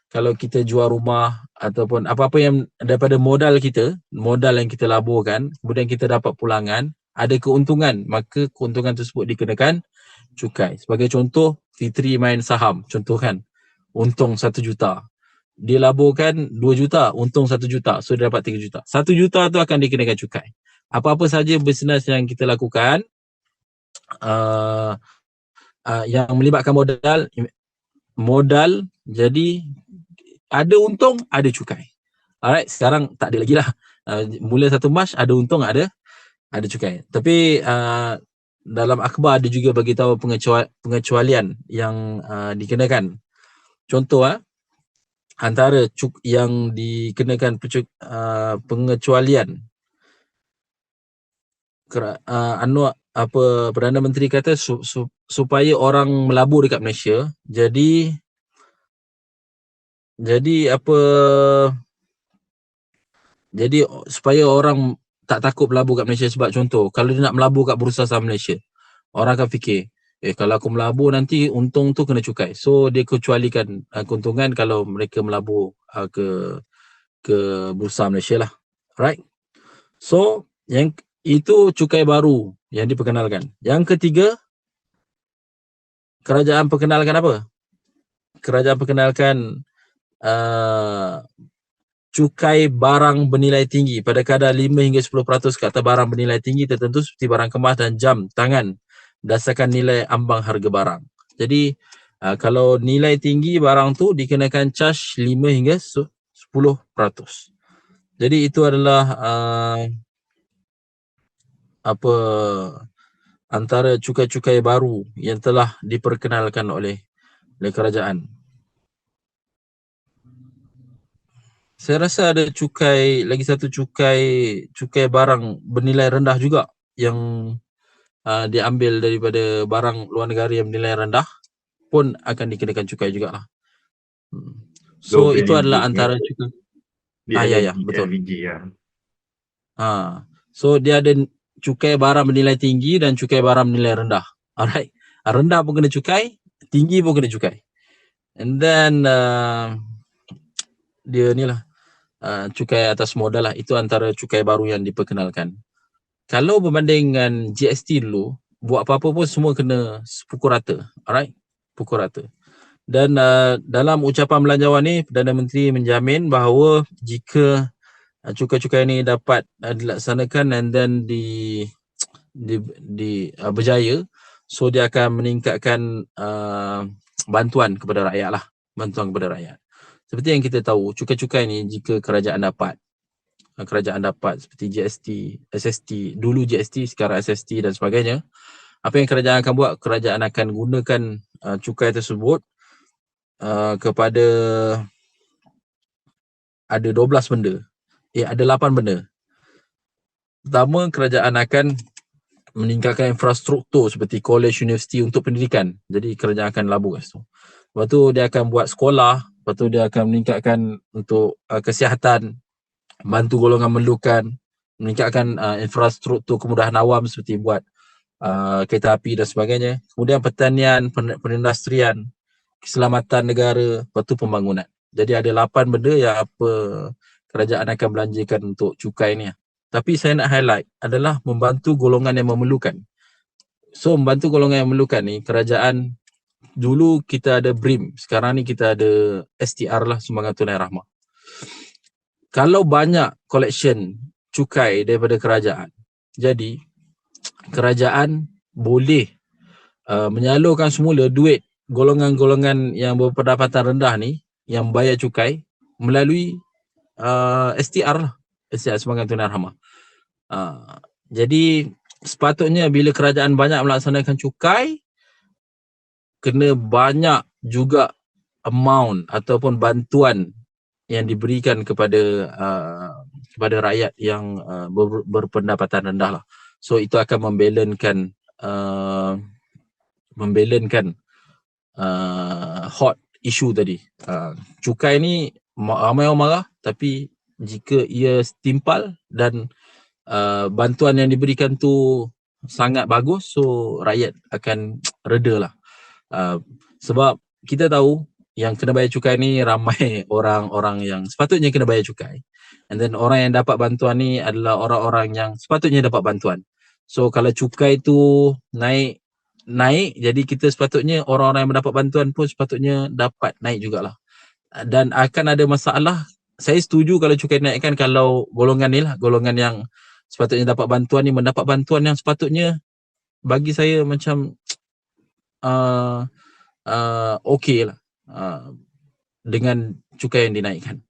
kalau kita jual rumah ataupun apa-apa yang daripada modal yang kita laburkan, kemudian kita dapat pulangan, ada keuntungan, maka keuntungan tersebut dikenakan cukai. Sebagai contoh, Fitri main saham, contoh kan, untung 1 juta. Dia laburkan 2 juta, untung 1 juta, so dia dapat 3 juta. 1 juta tu akan dikenakan cukai. Apa-apa saja bisnes yang kita lakukan, yang melibatkan modal, jadi ada untung, ada cukai. Alright, sekarang tak ada lagi lah. Mula 1 Mac ada untung, ada cukai. Tapi dalam akhbar ada juga bagi tahu pengecualian yang dikenakan. Contoh antara yang dikenakan pengecualian, Perdana Menteri kata supaya orang melabur dekat Malaysia, jadi supaya orang tak takut melabur kat Malaysia. Sebab contoh, kalau dia nak melabur kat Bursa Saham Malaysia, orang akan fikir, kalau aku melabur nanti untung tu kena cukai. So dia kecualikan keuntungan kalau mereka melabur ke Bursa Malaysia lah. Alright. So yang itu cukai baru yang diperkenalkan. Yang ketiga, kerajaan perkenalkan apa? Kerajaan perkenalkan cukai barang bernilai tinggi pada kadar 5 hingga 10% ke atas barang bernilai tinggi tertentu seperti barang kemas dan jam tangan berdasarkan nilai ambang harga barang. Jadi kalau nilai tinggi barang tu dikenakan charge 5 hingga 10%. Jadi itu adalah antara cukai-cukai baru yang telah diperkenalkan oleh kerajaan. Saya rasa ada lagi satu cukai barang bernilai rendah juga yang diambil daripada barang luar negara yang bernilai rendah pun akan dikenakan cukai jugalah. So itu adalah antara cukai. Ya, betul. LVG, ya. So dia ada cukai barang bernilai tinggi dan cukai barang bernilai rendah. Alright. Rendah pun kena cukai, tinggi pun kena cukai. And then dia ni lah cukai atas modal lah. Itu antara cukai baru yang diperkenalkan. Kalau berbanding dengan GST dulu, buat apa-apa pun semua kena pukul rata. Alright? Pukul rata. Dan dalam ucapan belanjawan ni, Perdana Menteri menjamin bahawa jika cukai-cukai ni dapat dilaksanakan and then berjaya, so dia akan meningkatkan bantuan kepada rakyat lah. Bantuan kepada rakyat. Seperti yang kita tahu, cukai-cukai ni jika kerajaan dapat seperti GST, SST, dulu GST, sekarang SST dan sebagainya. Apa yang kerajaan akan buat? Kerajaan akan gunakan cukai tersebut kepada ada 12 benda. Ada 8 benda. Pertama, kerajaan akan meningkatkan infrastruktur seperti college, universiti untuk pendidikan. Jadi kerajaan akan labur kat situ. Lepas tu dia akan buat sekolah, lepas tu dia akan meningkatkan untuk kesihatan, bantu golongan memerlukan, meningkatkan infrastruktur kemudahan awam seperti buat kereta api dan sebagainya. Kemudian pertanian, perindustrian, keselamatan negara, lepas tu pembangunan. Jadi ada 8 benda yang kerajaan akan belanjakan untuk cukai ni. Tapi saya nak highlight adalah membantu golongan yang memerlukan. So membantu golongan yang memerlukan ni, kerajaan dulu kita ada BRIM, sekarang ni kita ada STR lah, sumbangan tunai rahmah. Kalau banyak collection cukai daripada kerajaan, jadi kerajaan boleh menyalurkan semula duit golongan-golongan yang berpendapatan rendah ni yang bayar cukai melalui STR lah, STR sumbangan tunai rahmah. Jadi sepatutnya bila kerajaan banyak melaksanakan cukai, kena banyak juga amount ataupun bantuan yang diberikan kepada rakyat yang berpendapatan rendah lah. So itu akan membalankan hot issue tadi. Cukai ni ramai orang marah, tapi jika ia setimpal dan bantuan yang diberikan tu sangat bagus, so rakyat akan reda lah. Sebab kita tahu yang kena bayar cukai ni ramai orang-orang yang sepatutnya kena bayar cukai. And then orang yang dapat bantuan ni adalah orang-orang yang sepatutnya dapat bantuan. So kalau cukai tu naik, jadi kita sepatutnya orang-orang yang mendapat bantuan pun sepatutnya dapat naik jugalah. Dan akan ada masalah. Saya setuju kalau cukai naikkan, kalau golongan ni lah, golongan yang sepatutnya dapat bantuan ni mendapat bantuan yang sepatutnya, bagi saya macam okey lah dengan cukai yang dinaikkan.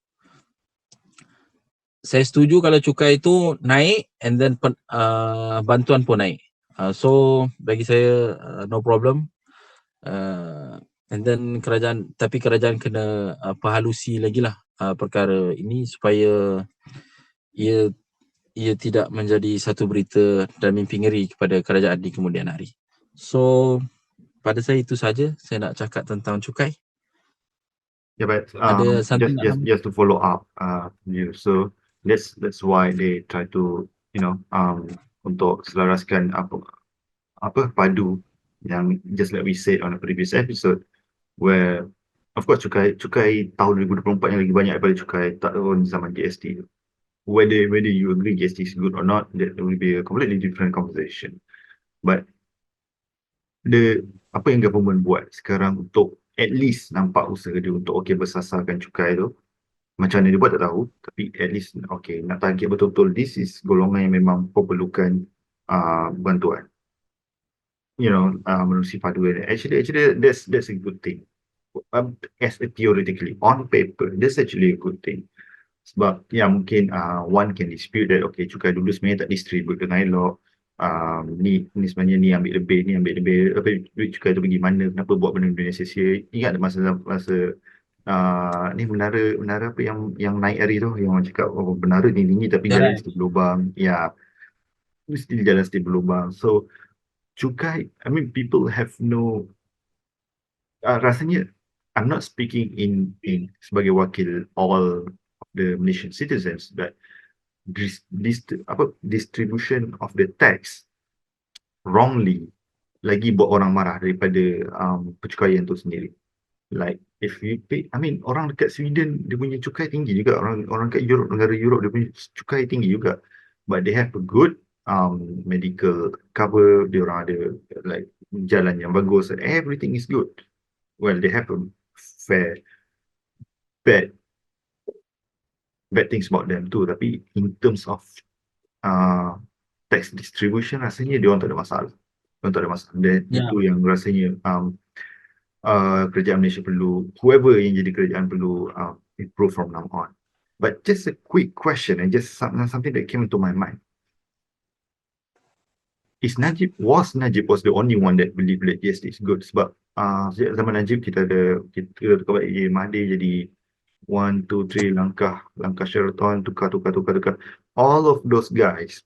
Saya setuju kalau cukai itu naik and then bantuan pun naik. So bagi saya no problem. And then kerajaan kena perhalusi lagi lah perkara ini supaya ia tidak menjadi satu berita dan mimpi ngeri kepada kerajaan di kemudian hari. So pada saya itu saja saya nak cakap tentang cukai. Yeah, but Ada something just to follow up you. So that's why they try to untuk selaraskan apa padu yang just like we said on the previous episode, where of course cukai tahun 2024 yang lagi banyak daripada cukai tahun zaman GST. Whether you agree GST is good or not, that will be a completely different conversation. But apa yang government buat sekarang untuk at least nampak usaha dia untuk bersasarkan cukai tu, macam mana dia buat tak tahu, tapi at least nak target betul-betul this is golongan yang memang memerlukan bantuan, menerusi paduan. Actually that's a good thing. As a theoretically on paper, that's actually a good thing. Sebab mungkin one can dispute that cukai dulu sebenarnya tak distribute dengan elok. Ni sebenarnya ni ambil lebih, duit cukai tu pergi mana, kenapa buat benda-benda yang sia-sia. Ingat masa ni menara apa yang naik hari tu, yang orang cakap menara ni tinggi tapi jalan mesti berlubang. Mesti jalan mesti berlubang. So cukai, I mean people have no rasanya, I'm not speaking in sebagai wakil all the Malaysian citizens, that distribution of the tax wrongly lagi buat orang marah daripada percukaian tu sendiri. Like if you pay, I mean orang dekat Sweden dia punya cukai tinggi juga, orang kat Europe, negara Europe dia punya cukai tinggi juga, but they have a good medical cover, dia orang ada like jalan yang bagus and everything is good. Well, they have a fair bad things about them too, tapi in terms of tax distribution rasanya dia orang tak ada masalah. Dan itu yang rasanya kerajaan Malaysia perlu, whoever yang jadi kerajaan perlu improve from now on. But just a quick question and just something that came into my mind. Was Najib the only one that believe that yes, it's good? Sebab zaman Najib kita tukar balik Mahathir jadi 1, 2, 3 langkah Sheraton, tukar. All of those guys,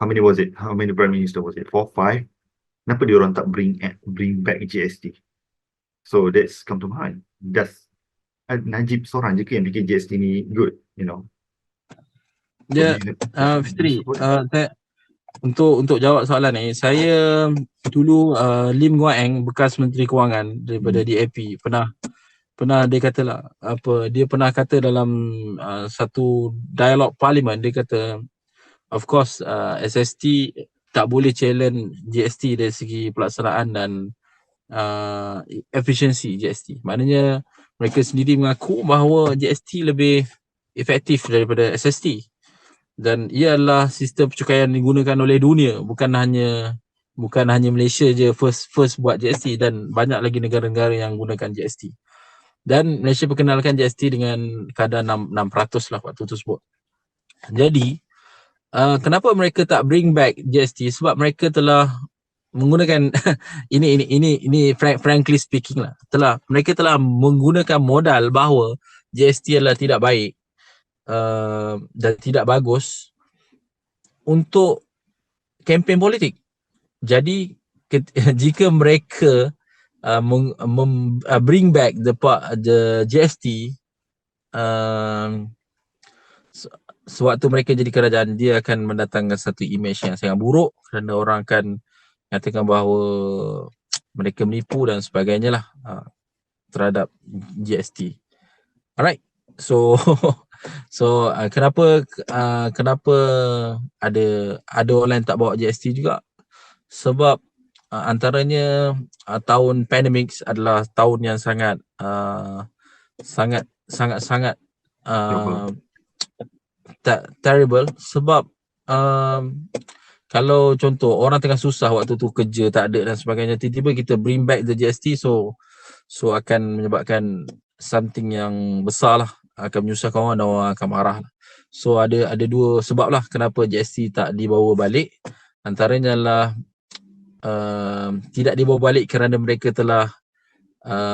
how many was it? How many prime minister was it? 4, 5? Kenapa dia orang tak bring back GST? So that's come to mind. Does Najib seorang je ke yang bikin GST ni good, Fitri, untuk jawab soalan ni, saya dulu Lim Guan Eng, bekas Menteri Kewangan daripada DAP, pernah dia kata lah, dia pernah kata dalam satu dialog parlimen, dia kata of course SST tak boleh challenge GST dari segi pelaksanaan dan efisiensi GST. Maknanya mereka sendiri mengaku bahawa GST lebih efektif daripada SST, dan ia adalah sistem percukaian digunakan oleh dunia, bukan hanya Malaysia je first buat GST, dan banyak lagi negara-negara yang gunakan GST. Dan Malaysia perkenalkan GST dengan kadar 6% lah waktu tu sebut. Jadi kenapa mereka tak bring back GST? Sebab mereka telah menggunakan ini frankly speaking lah, mereka telah menggunakan modal bahawa GST adalah tidak baik dan tidak bagus untuk kempen politik. Jadi jika mereka bring back the GST sewaktu mereka jadi kerajaan, dia akan mendatangkan satu image yang sangat buruk, kerana orang akan nyatakan bahawa mereka menipu dan sebagainya lah terhadap GST. Alright. So kenapa ada orang yang tak bawa GST juga? Sebab antaranya tahun pandemic adalah tahun yang sangat sangat terrible. Sebab kalau contoh orang tengah susah waktu tu, kerja tak ada dan sebagainya, tiba-tiba kita bring back the GST, so akan menyebabkan something yang besar lah, akan menyusahkan orang dan orang akan marah. So ada dua sebab lah kenapa GST tak dibawa balik. Antaranya adalah tidak dibawa balik kerana mereka telah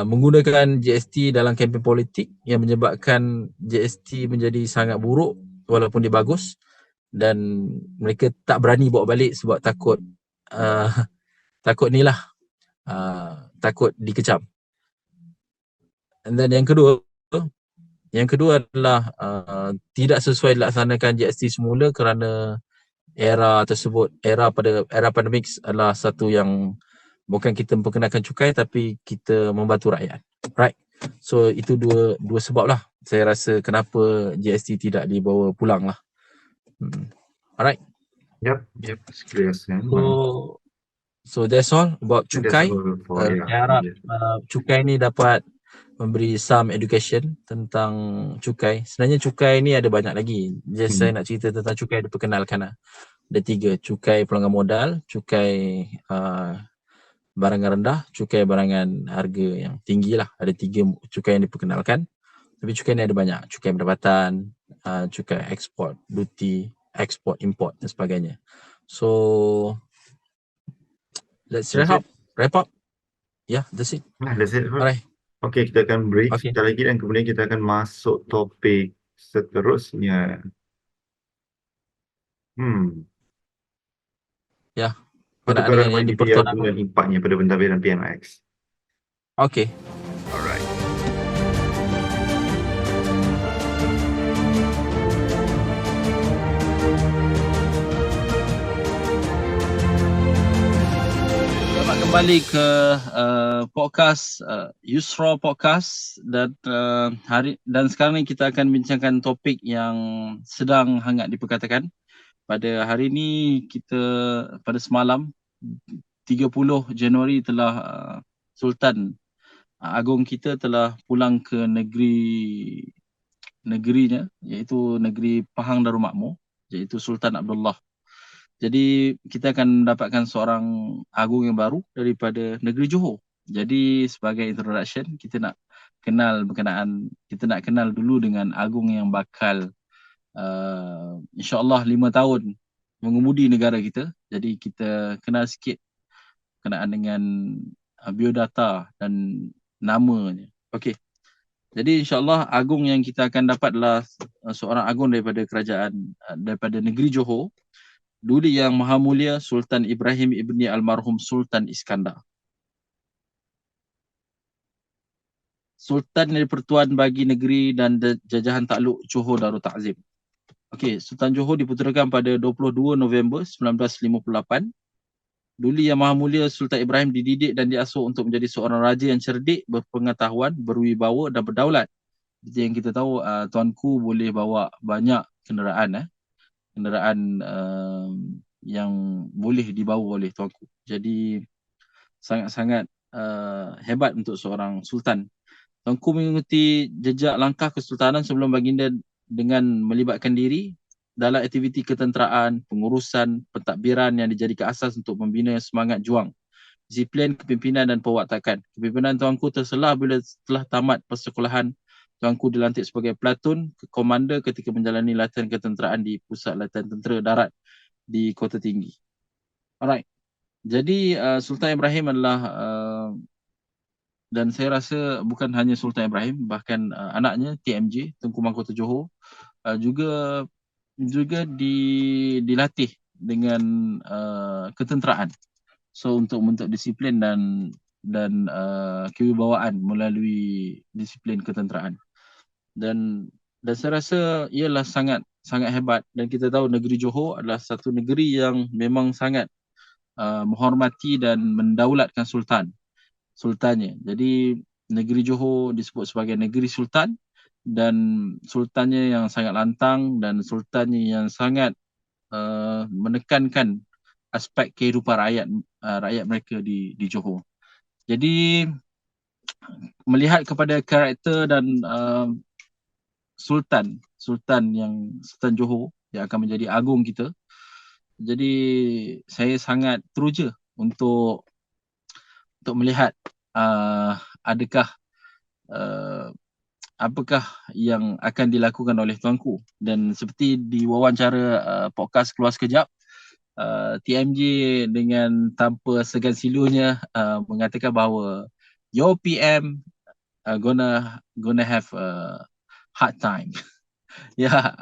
menggunakan GST dalam kempen politik yang menyebabkan GST menjadi sangat buruk walaupun dia bagus, dan mereka tak berani bawa balik sebab takut takut ni lah, takut dikecam. And then yang kedua adalah tidak sesuai dilaksanakan GST semula kerana era tersebut, era pandemik adalah satu yang bukan kita memperkenalkan cukai tapi kita membantu rakyat. Right. So itu dua sebab lah saya rasa kenapa GST tidak dibawa pulang lah. Alright. Yep. So that's all about cukai. Saya harap cukai ni dapat memberi some education tentang cukai. Sebenarnya cukai ni ada banyak lagi. Just saya nak cerita tentang cukai diperkenalkan lah. Ada 3, cukai pelanggan modal, cukai barangan rendah, cukai barangan harga yang tinggi lah. Ada 3 cukai yang diperkenalkan. Tapi cukai ni ada banyak. Cukai pendapatan, cukai ekspor, duty, ekspor, import dan sebagainya. So let's wrap up. Yeah, that's it. That's it. Alright. Okay, kita akan break sekali lagi dan kemudian kita akan masuk topik seterusnya. Ya. Pertukaran mandiri dan impaknya pada pentadbiran PMX. Okay. Alright. Selamat kembali ke podcast Yusra Podcast, dan sekarang ni kita akan bincangkan topik yang sedang hangat diperkatakan. Pada hari ini kita, pada semalam 30 Januari telah Sultan Agung kita telah pulang ke negerinya, iaitu negeri Pahang Darul Makmur, iaitu Sultan Abdullah. Jadi kita akan mendapatkan seorang agung yang baru daripada negeri Johor. Jadi sebagai introduction, kita nak kenal dulu dengan agung yang bakal insyaAllah 5 tahun mengemudi negara kita. Jadi kita kenal sikit berkenaan dengan biodata dan namanya. Okey. Jadi insyaAllah agung yang kita akan dapat adalah seorang agung daripada daripada negeri Johor, Duli Yang Maha Mulia Sultan Ibrahim ibni almarhum Sultan Iskandar. Sultan dari Pertuan bagi negeri dan jajahan takluk Johor Darul Ta'zim. Okey, Sultan Johor diputerakan pada 22 November 1958. Duli Yang Maha Mulia Sultan Ibrahim dididik dan diasuh untuk menjadi seorang raja yang cerdik, berpengetahuan, berwibawa dan berdaulat. Seperti yang kita tahu, tuanku boleh bawa banyak kenderaan yang boleh dibawa oleh tuanku. Jadi sangat-sangat hebat untuk seorang sultan. Tuanku mengikuti jejak langkah kesultanan sebelum baginda dengan melibatkan diri dalam aktiviti ketenteraan, pengurusan, pentadbiran yang dijadikan asas untuk membina semangat juang, disiplin, kepimpinan dan perwatakan. Kepimpinan tuanku terselah bila setelah tamat persekolahan. Tuanku dilantik sebagai platoon komander ketika menjalani latihan ketenteraan di Pusat Latihan Tentera Darat di Kota Tinggi. Alright. Jadi Sultan Ibrahim adalah dan saya rasa bukan hanya Sultan Ibrahim, bahkan anaknya TMJ, Tunku Mahkota Johor, juga dilatih dengan ketenteraan. So untuk membentuk disiplin dan kewibawaan melalui disiplin ketenteraan. Dan saya rasa ialah sangat hebat, dan kita tahu negeri Johor adalah satu negeri yang memang sangat menghormati dan mendaulatkan sultan. sultannya. Jadi negeri Johor disebut sebagai negeri sultan, dan sultannya yang sangat lantang dan sultannya yang sangat menekankan aspek kehidupan rakyat mereka di Johor. Jadi melihat kepada karakter dan Sultan Johor yang akan menjadi agung kita. Jadi saya sangat teruja untuk melihat adakah apakah yang akan dilakukan oleh tuanku. Dan seperti di wawancara podcast Keluar Sekejap, TMJ dengan tanpa segan silunya mengatakan bahawa your PM gonna have a hard time. Ya,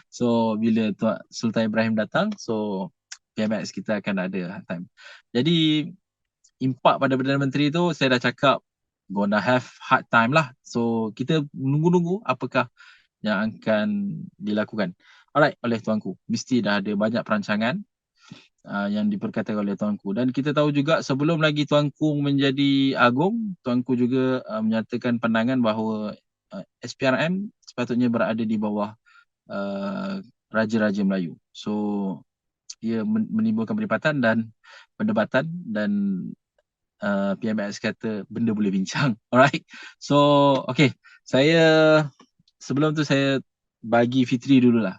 so bila Tuan Sultan Ibrahim datang, so PMX kita akan ada hard time. Jadi impak pada Perdana Menteri tu saya dah cakap gonna have hard time lah. So kita menunggu-nunggu apakah yang akan dilakukan. Alright, oleh tuanku. Mesti dah ada banyak perancangan yang diperkatakan oleh tuanku. Dan kita tahu juga sebelum lagi tuanku menjadi agung, tuanku juga menyatakan pandangan bahawa SPRM sepatutnya berada di bawah Raja-Raja Melayu. So ia menimbulkan perdebatan dan perdebatan, dan PMX kata benda boleh bincang. Alright. So okay, saya sebelum tu saya bagi Fitri dululah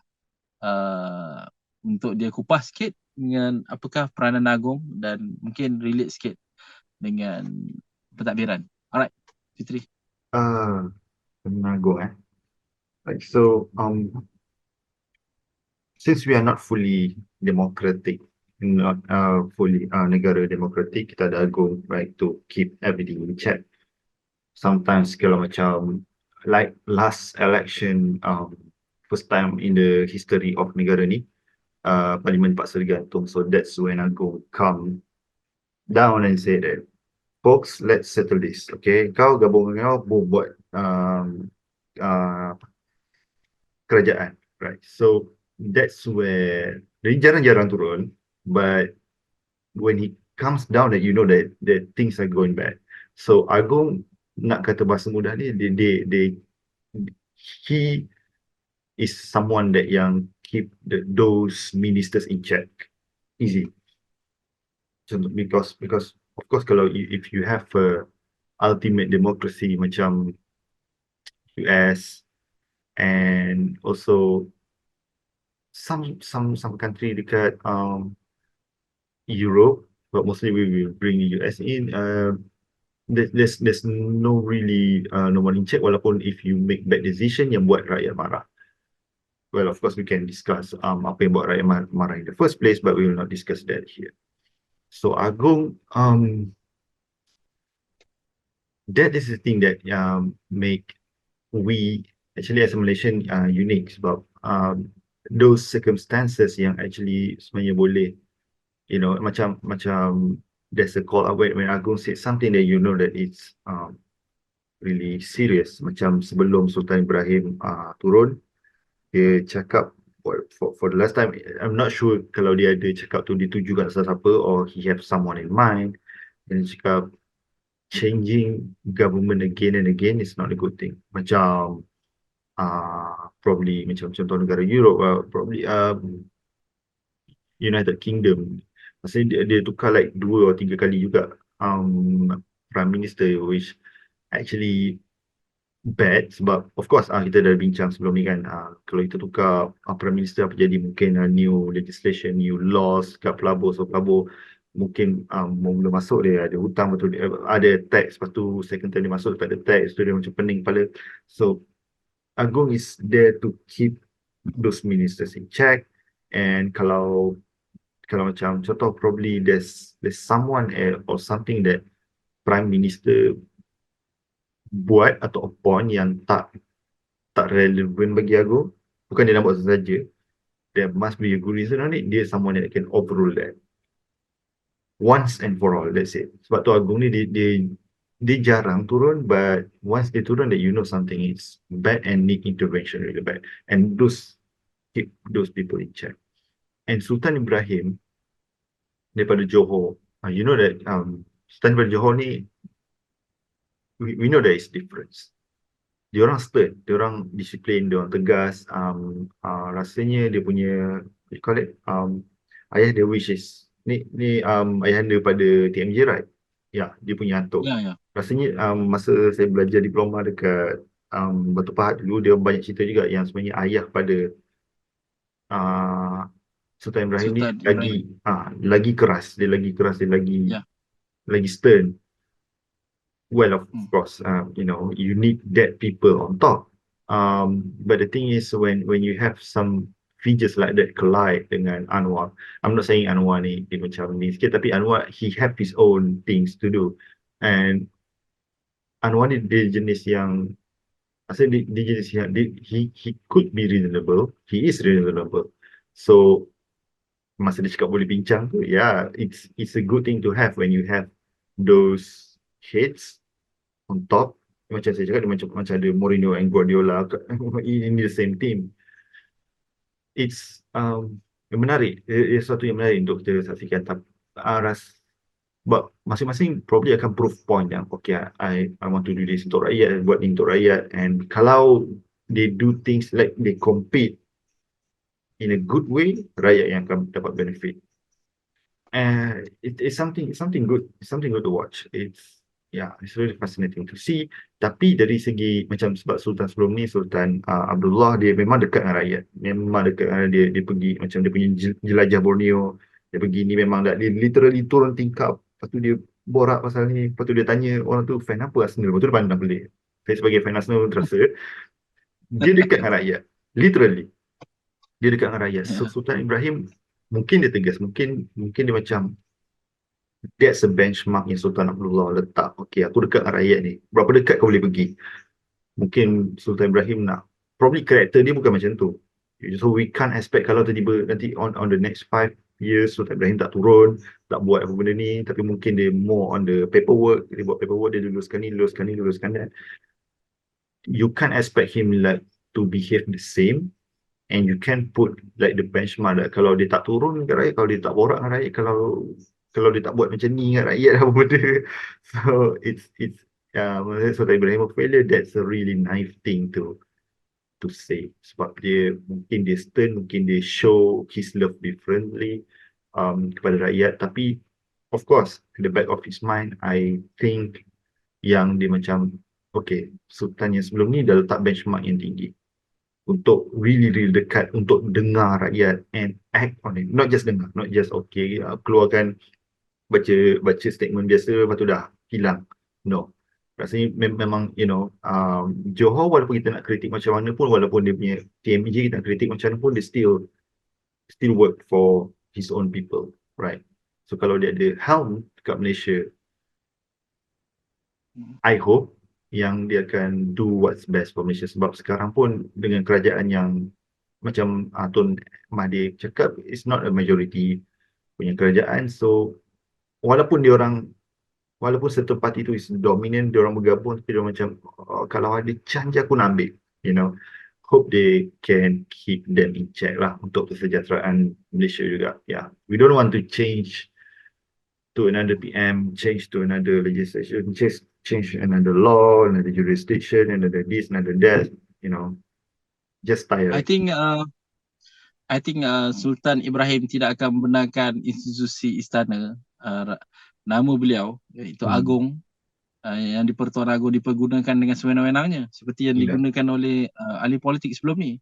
untuk dia kupas sikit dengan apakah peranan agung dan mungkin relate sikit dengan pentadbiran. Alright, Fitri. Menago Like, so since we are not fully democratic, not fully negara demokratik, kita ada agung, right, to keep everything in check. Sometimes kalau macam like last election, first time in the history of negara ni, Parlimen paksa digantung. So that's when agung come down and say that, folks, let's settle this, okay? Kau gabung dengan kau buat kerajaan, right? So that's where dia jarang-jarang turun, but when he comes down, that you know that things are going bad. So agung, nak kata bahasa mudah ni, he is someone that yang keep those ministers in check. Easy. Because of course kalau if you have a ultimate democracy macam US and also some country dekat Europe, but mostly we will bring the US in. There's no really no one in check, walaupun if you make bad decision yang buat rakyat marah. Well, of course we can discuss apa yang buat rakyat marah in the first place, but we will not discuss that here. So agung, that is the thing that make we actually as a Malaysian unique, sebab those circumstances yang actually sebenarnya boleh, you know, macam there's a call out when agung said something that you know that it's really serious. Macam sebelum Sultan Ibrahim turun, dia cakap for the last time, I'm not sure kalau dia ada cakap tu ditujukan siapa or he have someone in mind, dan dia cakap changing government again and again is not a good thing. Macam probably macam contoh negara Europe, probably United Kingdom, maksudnya dia tukar like 2 atau 3 kali juga Prime Minister, which actually bad. Sebab of course kita dah bincang sebelum ni kan, kalau kita tukar Prime Minister, apa jadi, mungkin new legislation, new laws kat pelabur. So pelabur mungkin mula masuk dia ada hutang, betul, ada tax, lepas tu second time dia masuk tak ada tax, tu dia macam pening kepala. So agung is there to keep those ministers in check. And kalau macam contoh, probably there's someone or something that Prime Minister buat atau appoint yang tak relevan bagi agung, bukan dia nak buat saja, there must be a good reason on it. Dia someone that can overrule that once and for all, let's say. Sebab tu agung ni dia jarang turun, but once dia turun, that you know something is bad and need intervention really bad, and keep those people in check. And Sultan Ibrahim daripada Johor, you know that Sultan daripada Johor ni we know there is difference. Diorang stern, diorang disiplin, diorang tegas. Rasanya dia punya, what you call it, ayah dia which is ni ayahanda pada TMJ, right? Ya, dia punya atuk. Ya, ya. Rasanya masa saya belajar diploma dekat Batu Pahat dulu, dia banyak cerita juga yang sebenarnya ayah pada uh, Sultan Ibrahim ni Sultan Ibrahim. lagi keras, dia lagi keras, dia Ya. lagi stern. Well, of Hmm. course, you need that people on top. But the thing is, when you have some figures like that collide dengan Anwar, I'm not saying Anwar ni dia macam ni sikit, tapi Anwar, he have his own things to do. And Anwar ni dia jenis yang, saya dia jenis yang, he could be reasonable, he is reasonable. So, masa dia cakap boleh bincang tu, yeah, it's a good thing to have when you have those heads on top. Macam saya cakap, dia macam ada Mourinho and Guardiola in the same team. It's menarik. It's satu yang menarik untuk kita saksikan. But masing-masing probably akan proof point yang okay, I want to do this untuk rakyat, buat ini untuk rakyat. And kalau they do things like they compete in a good way, rakyat yang akan dapat benefit. It's something good. It's something good to watch. It's really fascinating to see. Tapi dari segi macam sebab Sultan sebelum ni, Sultan Abdullah, dia memang dekat dengan rakyat. Memang dekat dengan dia pergi macam dia punya jelajah Borneo. Dia pergi ni memang dia literally turun tingkap. Lepas tu dia borak pasal ni. Lepas tu dia tanya orang tu fan apa Arsenal. Lepas tu dia pandang pelik. Saya sebagai fan Arsenal terasa dia dekat dengan rakyat. Literally. Dia dekat dengan rakyat. So, Sultan Ibrahim mungkin dia tegas, mungkin dia macam that's a benchmark yang Sultan Abdullah letak. Okay, aku dekat dengan rakyat ni. Berapa dekat kau boleh pergi? Mungkin Sultan Ibrahim nak, probably karakter dia bukan macam tu. So we can't expect kalau tiba-tiba nanti on the next 5 years Sultan Ibrahim tak turun, tak buat apa benda ni, tapi mungkin dia more on the paperwork. Dia buat paperwork, dia luluskan ni, luluskan that. You can't expect him like to behave the same. And you can put like the benchmark that kalau dia tak turun dengan rakyat, kalau dia tak borak dengan rakyat, kalau dia tak buat macam ni dengan rakyat apa benda. So it's Sultan Ibrahim failure, that's a really naive thing to say. Sebab dia mungkin dia stern, mungkin dia show his love differently kepada rakyat. Tapi of course, in the back of his mind, I think yang dia macam okay, Sultan yang sebelum ni dah letak benchmark yang tinggi untuk really dekat, untuk dengar rakyat and act on it. Not just dengar, not just okay, keluarkan baca statement biasa lepas tu dah hilang. No. Rasanya memang Johor, walaupun kita nak kritik macam mana pun, walaupun dia punya TMJ kita nak kritik macam mana pun, dia still work for his own people, right? So kalau dia ada helm dekat Malaysia, I hope yang dia akan do what's best for Malaysia. Sebab sekarang pun dengan kerajaan yang macam Tun Mahathir cakap, it's not a majority punya kerajaan. So walaupun satu parti tu is dominant, dia orang bergabung, tapi dia orang macam kalau ada chance aku nak ambil, hope they can keep them in check lah untuk kesejahteraan Malaysia juga. We don't want to change to another PM, change to another legislation, change another law, another jurisdiction, another this, another that, just tired. I think Sultan Ibrahim tidak akan membenarkan institusi istana, nama beliau iaitu Agong, yang di-Pertuan Agong dipergunakan dengan sewenang-wenangnya seperti yang digunakan oleh ahli politik sebelum ni.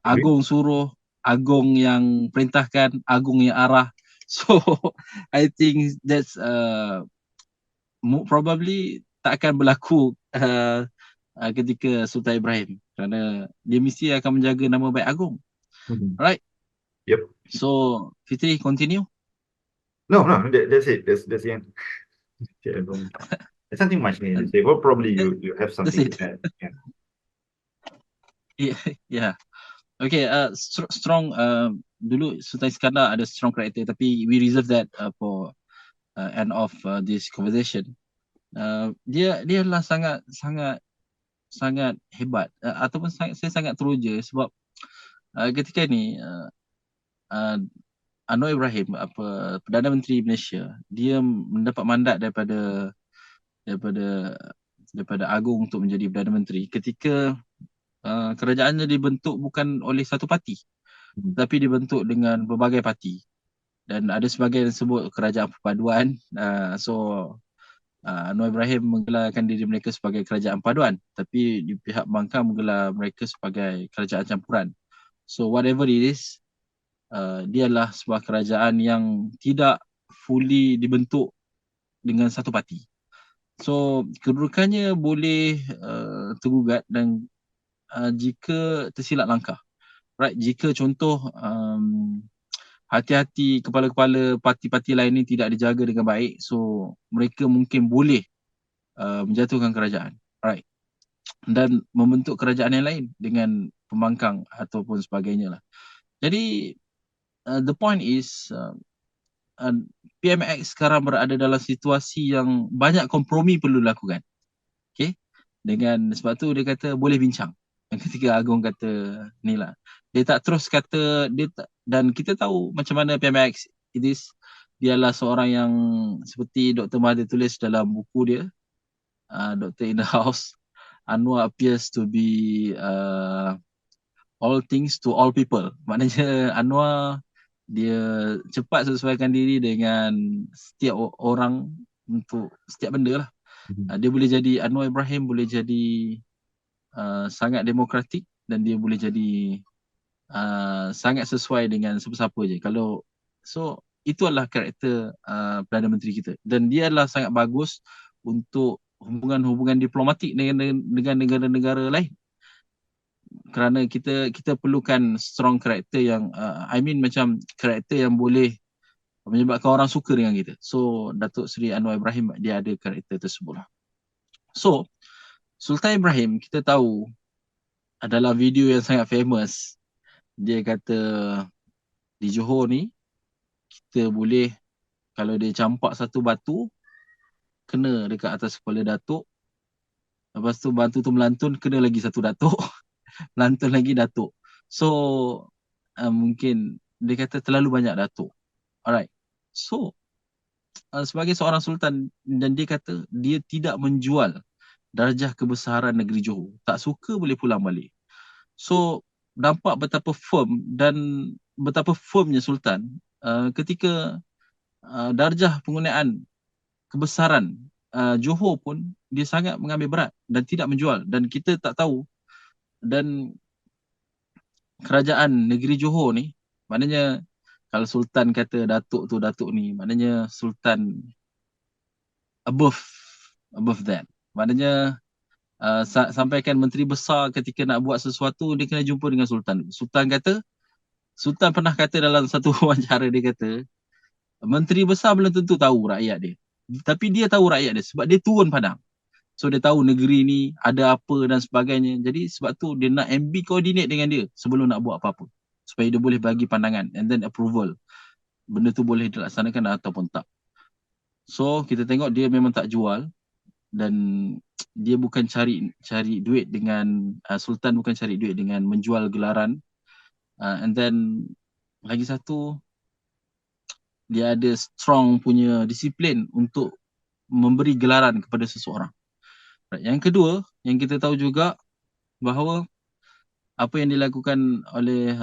Agong suruh, Agong yang perintahkan, Agong yang arah. So I think that's probably tak akan berlaku ketika Sultan Ibrahim, kerana dia mesti akan menjaga nama baik Agong. Right? Yep. So Fitri, continue. No, that's it. That's the end. There's something much need to say. Well, probably you have something to add. Yeah. Okay, strong. Dulu Sultan Iskandar ada strong character, tapi we reserve that for end of this conversation. Dia adalah sangat hebat, ataupun saya sangat teruja sebab ketika ni Anwar Ibrahim, Perdana Menteri Malaysia, dia mendapat mandat daripada daripada agung untuk menjadi Perdana Menteri ketika kerajaannya dibentuk bukan oleh satu parti, tapi dibentuk dengan berbagai parti. Dan ada sebahagian yang sebut kerajaan perpaduan. Anwar Ibrahim menggelarkan diri mereka sebagai kerajaan paduan, tapi di pihak Bangka menggelar mereka sebagai kerajaan campuran. So whatever it is, dia adalah sebuah kerajaan yang tidak fully dibentuk dengan satu parti. So kedudukannya boleh tergugat dan jika tersilap langkah. Right, jika contoh hati-hati kepala-kepala parti-parti lain ni tidak dijaga dengan baik, so mereka mungkin boleh menjatuhkan kerajaan, right, dan membentuk kerajaan yang lain dengan pembangkang ataupun sebagainya lah. Jadi the point is PMX sekarang berada dalam situasi yang banyak kompromi perlu dilakukan. Okay, dengan sebab tu dia kata boleh bincang. Dan ketika Agong kata ni lah, dia tak terus kata dan kita tahu macam mana PMX Idris. Dia adalah seorang yang seperti Dr. Mahathir tulis dalam buku dia, Dr. in the House, Anwar appears to be all things to all people. Maknanya Anwar dia cepat sesuaikan diri dengan setiap orang untuk setiap benda lah. Dia boleh jadi, Anwar Ibrahim boleh jadi sangat demokratik dan dia boleh jadi sangat sesuai dengan siapa-siapa je. So itu adalah karakter Perdana Menteri kita, dan dia adalah sangat bagus untuk hubungan-hubungan diplomatik dengan negara-negara lain, kerana kita perlukan strong karakter yang macam karakter yang boleh menyebabkan orang suka dengan kita. So Datuk Seri Anwar Ibrahim dia ada karakter tersebut lah. So Sultan Ibrahim kita tahu adalah video yang sangat famous. Dia kata di Johor ni kita boleh, kalau dia campak satu batu kena dekat atas kepala datuk, lepas tu batu tu melantun kena lagi satu datuk, melantun lagi datuk. So mungkin dia kata terlalu banyak datuk. Alright, so sebagai seorang sultan, dan dia kata dia tidak menjual darjah kebesaran negeri Johor. Tak suka boleh pulang balik. So nampak betapa firm dan betapa firmnya sultan ketika darjah penggunaan kebesaran Johor pun dia sangat mengambil berat dan tidak menjual. Dan kita tak tahu, dan kerajaan negeri Johor ni, maknanya kalau sultan kata datuk tu datuk ni, maknanya sultan above that. Maknanya sampaikan menteri besar ketika nak buat sesuatu dia kena jumpa dengan sultan. Sultan pernah kata dalam satu wawancara, dia kata menteri besar belum tentu tahu rakyat dia, tapi dia tahu rakyat dia sebab dia turun padang. So dia tahu negeri ni ada apa dan sebagainya. Jadi sebab tu dia nak MB coordinate dengan dia sebelum nak buat apa-apa, supaya dia boleh bagi pandangan and then approval benda tu boleh dilaksanakan ataupun tak. So kita tengok dia memang tak jual, dan dia bukan cari duit dengan sultan bukan cari duit dengan menjual gelaran. And then lagi satu, dia ada strong punya disiplin untuk memberi gelaran kepada seseorang. Yang kedua, yang kita tahu juga bahawa apa yang dilakukan oleh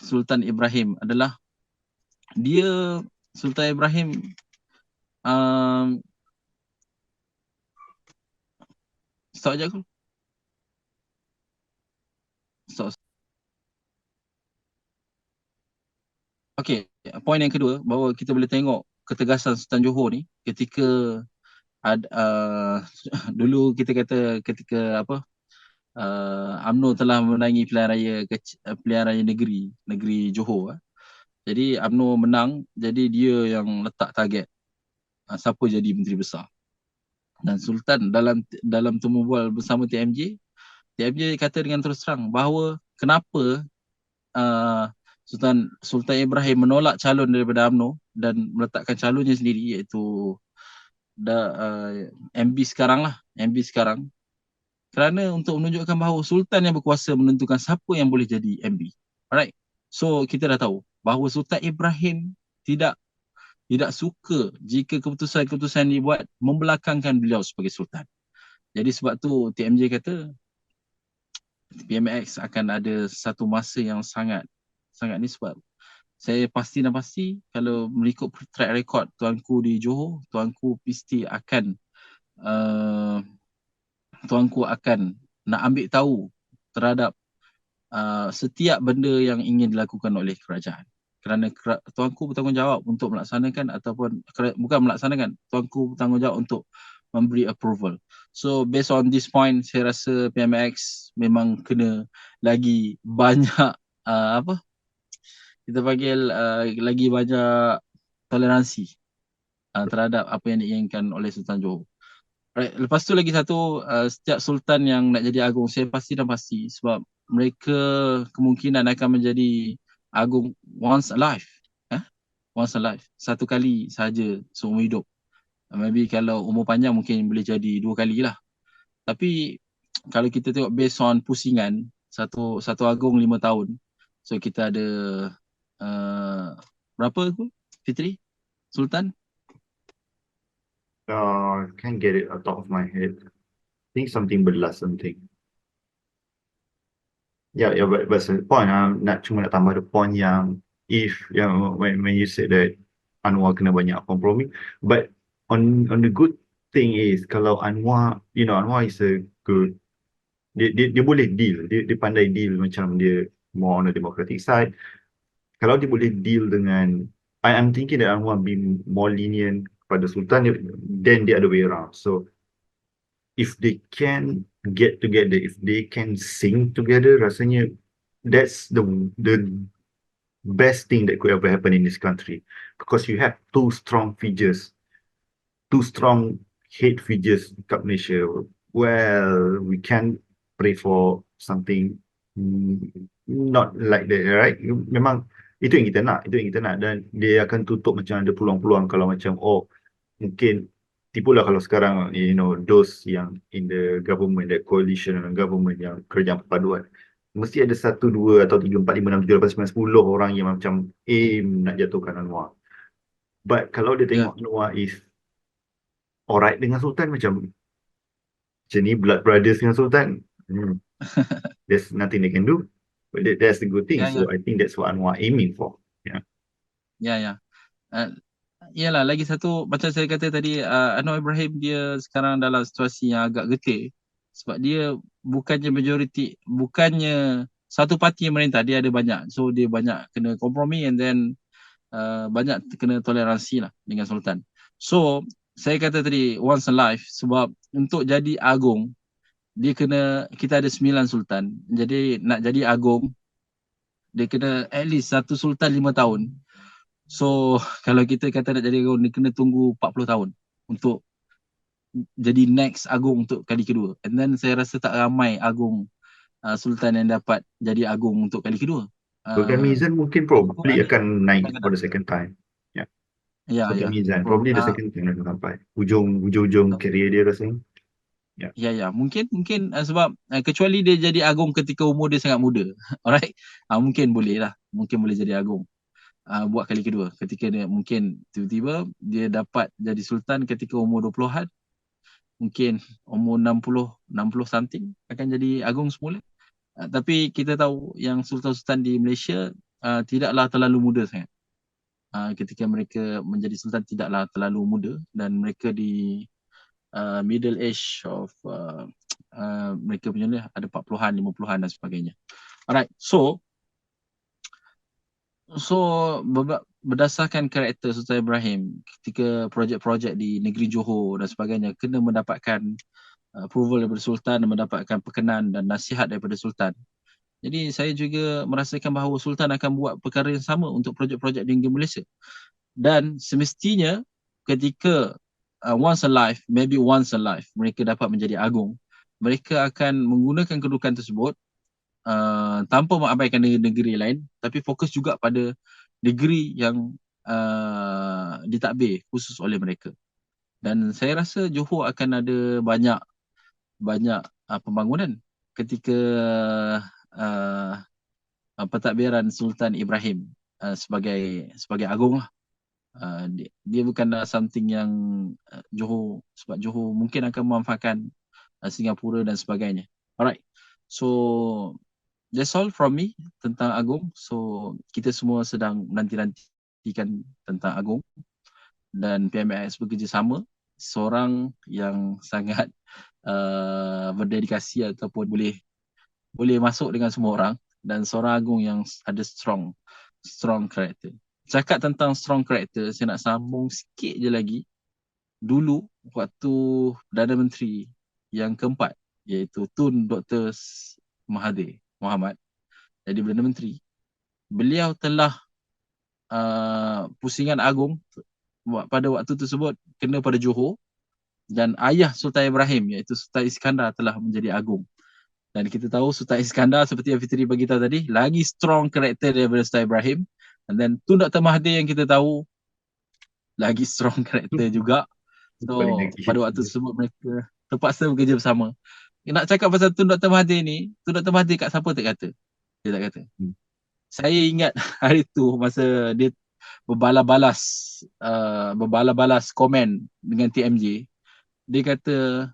Sultan Ibrahim adalah Sultan Ibrahim stop je aku. Stop. Okay, poin yang kedua, bahawa kita boleh tengok ketegasan Sultan Johor ni ketika dulu kita kata ketika UMNO telah menangi pilihan raya negeri Johor. Jadi UMNO menang, jadi dia yang letak target siapa jadi menteri besar. Dan Sultan dalam temu bual bersama TMJ kata dengan terus terang bahawa kenapa Sultan Ibrahim menolak calon daripada UMNO dan meletakkan calonnya sendiri, iaitu MB sekarang, kerana untuk menunjukkan bahawa Sultan yang berkuasa menentukan siapa yang boleh jadi MB. Alright, so kita dah tahu bahawa Sultan Ibrahim tidak suka jika keputusan-keputusan dibuat membelakangkan beliau sebagai Sultan. Jadi sebab tu TMJ kata PMX akan ada satu masa yang sangat ni, sebab saya pasti kalau mengikut track record tuanku di Johor, tuanku uh, akan nak ambil tahu terhadap setiap benda yang ingin dilakukan oleh kerajaan. Kerana tuanku bertanggungjawab untuk melaksanakan ataupun bukan melaksanakan, tuanku bertanggungjawab untuk memberi approval. So based on this point, saya rasa PMX memang kena lagi banyak kita panggil lagi banyak toleransi terhadap apa yang diinginkan oleh Sultan Johor. Right. Lepas tu lagi satu, setiap sultan yang nak jadi agung, saya pasti sebab mereka kemungkinan akan menjadi agung once a life. Once a life. Satu kali saja seumur hidup. Maybe kalau umur panjang mungkin boleh jadi 2 kali lah. Tapi kalau kita tengok based on pusingan, satu agung 5 tahun. So kita ada berapa tu Fitri? Sultan? Can't get it on top of my head. I think something belas something. Yeah, but the point, cuma nak tambah the point yang when you said that Anwar kena banyak kompromi, but on the good thing is kalau Anwar, Anwar is a good, dia boleh deal, dia pandai deal, macam dia more on the democratic side. Kalau dia boleh deal dengan, I'm thinking that Anwar be more lenient kepada Sultan than the other way around. So if they can get together, if they can sing together, rasanya that's the best thing that could ever happen in this country, because you have two strong head figures kat Malaysia. Well, we can pray for something not like that, right? Memang itu yang kita nak, dan dia akan tutup macam ada peluang-peluang kalau macam mungkin tipulah kalau sekarang those yang in the government, that coalition government yang kerajaan perpaduan, mesti ada 1, 2 atau 3, 4, 5, 6, 7, 8, 9, 10 orang yang macam aim nak jatuhkan Anwar. But kalau dia tengok Anwar is alright dengan Sultan, macam ni blood brothers dengan Sultan, there's nothing they can do. But that's the good thing. So I think that's what Anwar aiming for. Yalah, lagi satu macam saya kata tadi, Anwar Ibrahim dia sekarang dalam situasi yang agak getih sebab dia bukannya satu parti yang merintah, dia ada banyak. So dia banyak kena kompromi, and then banyak kena toleransi lah dengan Sultan. So saya kata tadi once a life, sebab untuk jadi agung kita ada 9 sultan. Jadi nak jadi agung dia kena at least satu sultan 5 tahun. So kalau kita kata nak jadi agung, dia kena tunggu 40 tahun untuk jadi next agung untuk kali kedua. And then saya rasa tak ramai agung sultan yang dapat jadi agung untuk kali kedua. Sultan Mizan mungkin probably akan naik for the second time. Sultan Mizan probably the second time akan sampai hujung career dia rasanya. Ya, mungkin sebab kecuali dia jadi agung ketika umur dia sangat muda. Alright, mungkin boleh jadi agung buat kali kedua, ketika dia mungkin tiba-tiba dia dapat jadi sultan ketika umur 20-an, mungkin umur 60 something akan jadi agung semula. Tapi kita tahu yang sultan-sultan di Malaysia tidaklah terlalu muda sangat. Ketika mereka menjadi sultan tidaklah terlalu muda, dan mereka di middle age of mereka punya ni ada 40-an, 50-an dan sebagainya. Alright, so berdasarkan karakter Sultan Ibrahim ketika projek-projek di negeri Johor dan sebagainya kena mendapatkan approval daripada Sultan dan mendapatkan perkenan dan nasihat daripada Sultan. Jadi saya juga merasakan bahawa Sultan akan buat perkara yang sama untuk projek-projek di negeri Malaysia. Dan semestinya ketika once a life mereka dapat menjadi agung, mereka akan menggunakan kedudukan tersebut tanpa mengabaikan negeri lain, tapi fokus juga pada negeri yang ditadbir khusus oleh mereka. Dan saya rasa Johor akan ada banyak pembangunan ketika pentadbiran Sultan Ibrahim sebagai agung lah. Dia bukanlah something yang Johor, sebab Johor mungkin akan memanfaatkan Singapura dan sebagainya. Alright. So that's all from me tentang Agong. So kita semua sedang menanti-nantikan tentang Agong, dan PMIS bekerjasama, seorang yang sangat berdedikasi ataupun boleh masuk dengan semua orang, dan seorang Agong yang ada strong character. Cakap tentang strong character, saya nak sambung sikit je lagi. Dulu waktu Perdana Menteri yang keempat, iaitu Tun Dr. Mahathir Mohamad jadi Perdana Menteri, beliau telah pusingan agung pada waktu tersebut kena pada Johor, dan ayah Sultan Ibrahim iaitu Sultan Iskandar telah menjadi agung. Dan kita tahu Sultan Iskandar seperti yang Fitri beritahu tadi lagi strong karakter daripada Sultan Ibrahim. And then Tun Dr. Mahathir yang kita tahu lagi strong karakter juga. So pada waktu tersebut mereka terpaksa bekerja bersama. Nak cakap pasal Tun Dr. Mahathir ni, Tun Dr. Mahathir kat siapa tak kata? Dia tak kata. Saya ingat hari tu masa dia berbalas-balas komen dengan TMJ, dia kata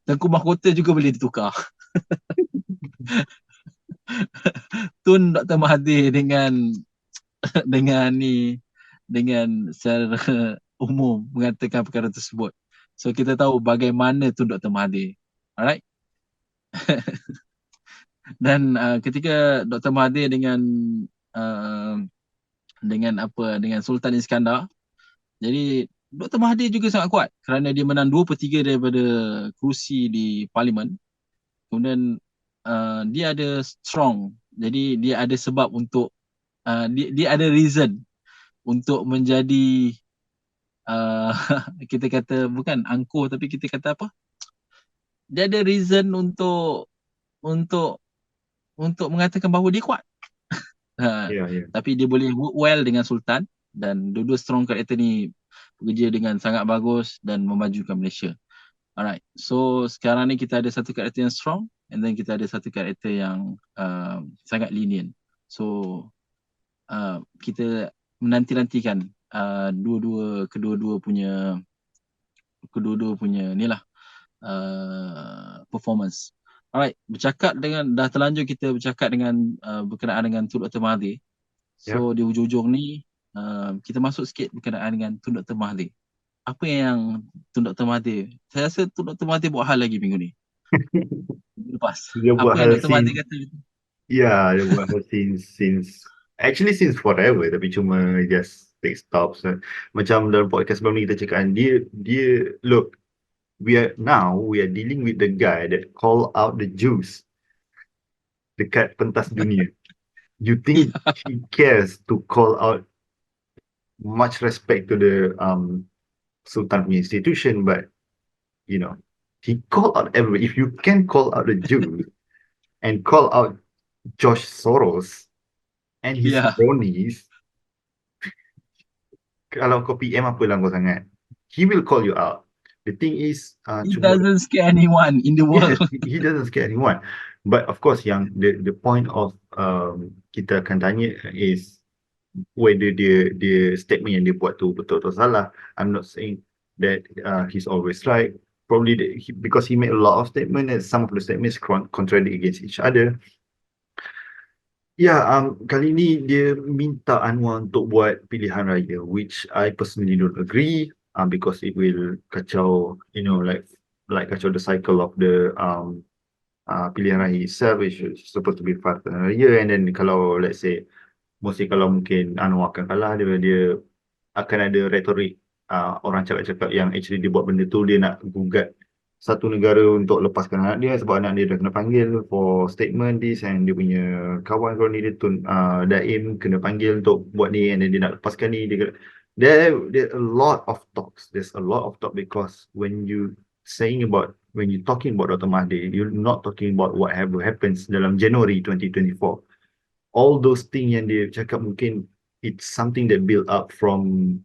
Tengku Mahkota juga boleh ditukar. Tun Dr. Mahathir dengan secara umum mengatakan perkara tersebut. So kita tahu bagaimana Tun Dr. Mahathir. Alright. Dan ketika Dr. Mahathir dengan Sultan Iskandar, jadi Dr. Mahathir juga sangat kuat kerana dia menang 2/3 daripada kerusi di parlimen. Kemudian dia ada strong, jadi dia ada sebab untuk dia ada reason untuk menjadi kita kata bukan angkuh, tapi kita kata apa, dia ada reason untuk mengatakan bahawa dia kuat. Tapi dia boleh work well dengan Sultan, dan dua-dua strong karakter ni bekerja dengan sangat bagus dan memajukan Malaysia. Alright, so sekarang ni kita ada satu karakter yang strong, and then kita ada satu karakter yang sangat lenient. So kita menanti-nantikan kedua-dua punya ni lah performance. Alright, dah terlanjur kita bercakap dengan berkenaan dengan Tun Dr. Mahathir. So di hujung-hujung ni kita masuk sikit berkenaan dengan Tun Dr. Mahathir. Apa yang Tun Dr. Mahathir, saya rasa Tun Dr. Mahathir buat hal lagi minggu ni. Lepas. Dia buat apa yang hal Dr. Mahathir kata? Ya, dia buat hal since forever, tapi cuma just take stops. Macam dalam podcast sebelum ni kita cakap, dia look, we are dealing with the guy that call out the Jews dekat pentas dunia. You think he cares to call out, much respect to the Sultan institution, but you know, he called out everybody. If you can call out the Jews and call out George Soros and his cronies, kalau kau PM apa lah kau sangat, he will call you out. The thing is, he doesn't scare anyone in the world. He doesn't scare anyone. But of course, yang the point of kita akan tanya is whether dia statement yang dia buat tu betul atau salah. I'm not saying that he's always right. Probably because he made a lot of statements, and some of the statements contradict against each other. Kali ni dia minta Anwar untuk buat pilihan raya, which I personally don't agree, because it will kacau, like kacau the cycle of the pilihan raya itself, which is supposed to be 5 pilihan raya. And then kalau let's say, mesti kalau mungkin Anwar akan kalah, dia akan ada retorik orang cakap-cakap yang actually dia buat benda tu, dia nak gugat satu negara untuk lepaskan anak dia sebab anak dia dah kena panggil for statement this, and dia punya kawan ni dia Daim kena panggil untuk buat ni, and then dia nak lepaskan ni. There a lot of talks. There's a lot of talk, because when you talking about Dr. Mahathir, you're not talking about what happens dalam January 2024. All those things yang dia cakap, mungkin it's something that build up from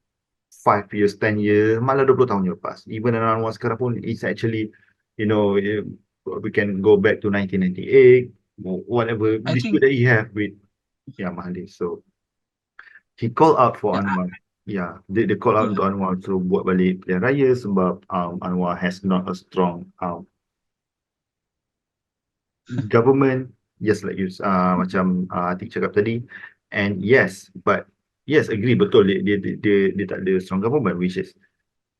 5 years, 10 years, malah 20 tahun lepas. Even around sekarang pun, it's actually, we can go back to 1998, whatever dispute that he have with Mahathir. So he called out for Anwar. Dia call out Ya. untuk Anwar suruh buat balik pilihan raya sebab Anwar has not a strong government, just like you macam Atik cakap tadi. And yes, but yes, agree, betul, dia tak ada strong government, which is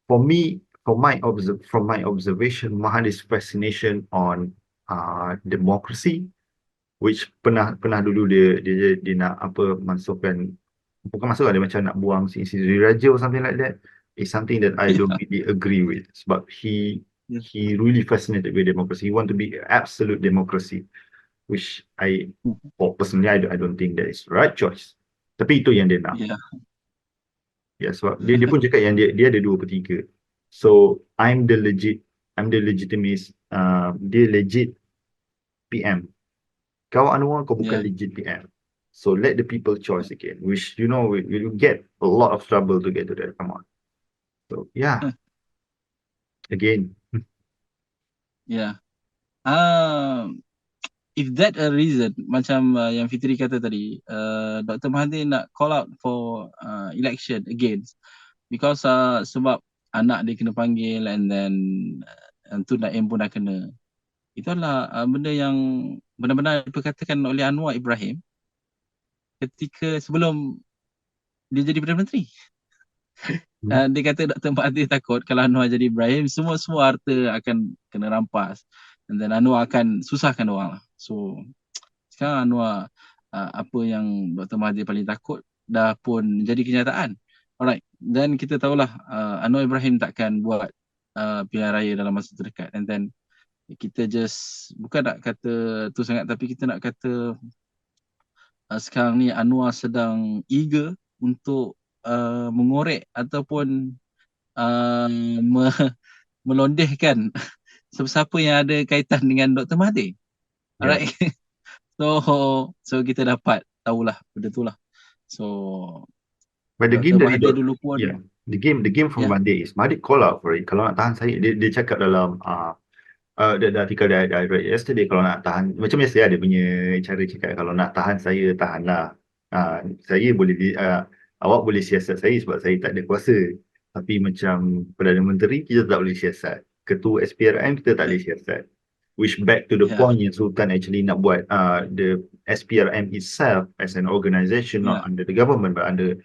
for me, from my observation, Mahathir's fascination on democracy, which pernah dulu dia nak apa masukkan, bukan masukkan, dia macam nak buang si Raja or something like that, is something that I don't Ya. really agree with, sebab Ya. he really fascinated with democracy. He want to be absolute democracy, which personally I don't think that is the right choice. Tapi itu yang dia nak. Ya. Ya, sebab dia pun cakap yang dia ada 2/3. So I'm the legitimate, dia legit PM. Kau Anwar, kau bukan Ya. legit PM. So let the people choice again, which we get a lot of trouble to get to that. Come on. So yeah, again. Ya. If that a reason, macam yang Fitri kata tadi, Dr. Mahathir nak call out for election against, because sebab anak dia kena panggil, and then tu Naim pun dah kena. Itu adalah benda yang benar-benar diperkatakan oleh Anwar Ibrahim ketika sebelum dia jadi Perdana Menteri. Dia kata Dr. Mahathir takut kalau Anwar jadi Ibrahim, semua harta akan kena rampas, and then Anwar akan susahkan orang lah. So sekarang Anwar, apa yang Dr. Mahathir paling takut dah pun jadi kenyataan. Alright, dan kita tahulah Anwar Ibrahim takkan buat pilihan raya dalam masa terdekat, and then kita just bukan nak kata tu sangat, tapi kita nak kata sekarang ni Anwar sedang eager untuk mengorek ataupun melondehkan siapa yang ada kaitan dengan Dr. Mahathir. Yeah. Alright. So kita dapat tahulah benda tu lah. So But the game Dr. dari Mahathir dulu pun, yeah, the game from Mahathir is Mahathir call out for it. Kalau nak tahan saya, dia cakap dalam the article that I read yesterday, kalau nak tahan, macam biasa dia punya cara cakap, kalau nak tahan saya, tahanlah. Saya boleh awak boleh siasat saya sebab saya tak ada kuasa. Tapi macam Perdana Menteri, kita tak boleh siasat. Ketua SPRM, kita tak boleh siasat. Which back to the Yeah. point yang Sultan actually nak buat the SPRM itself as an organisation, not under the government, but under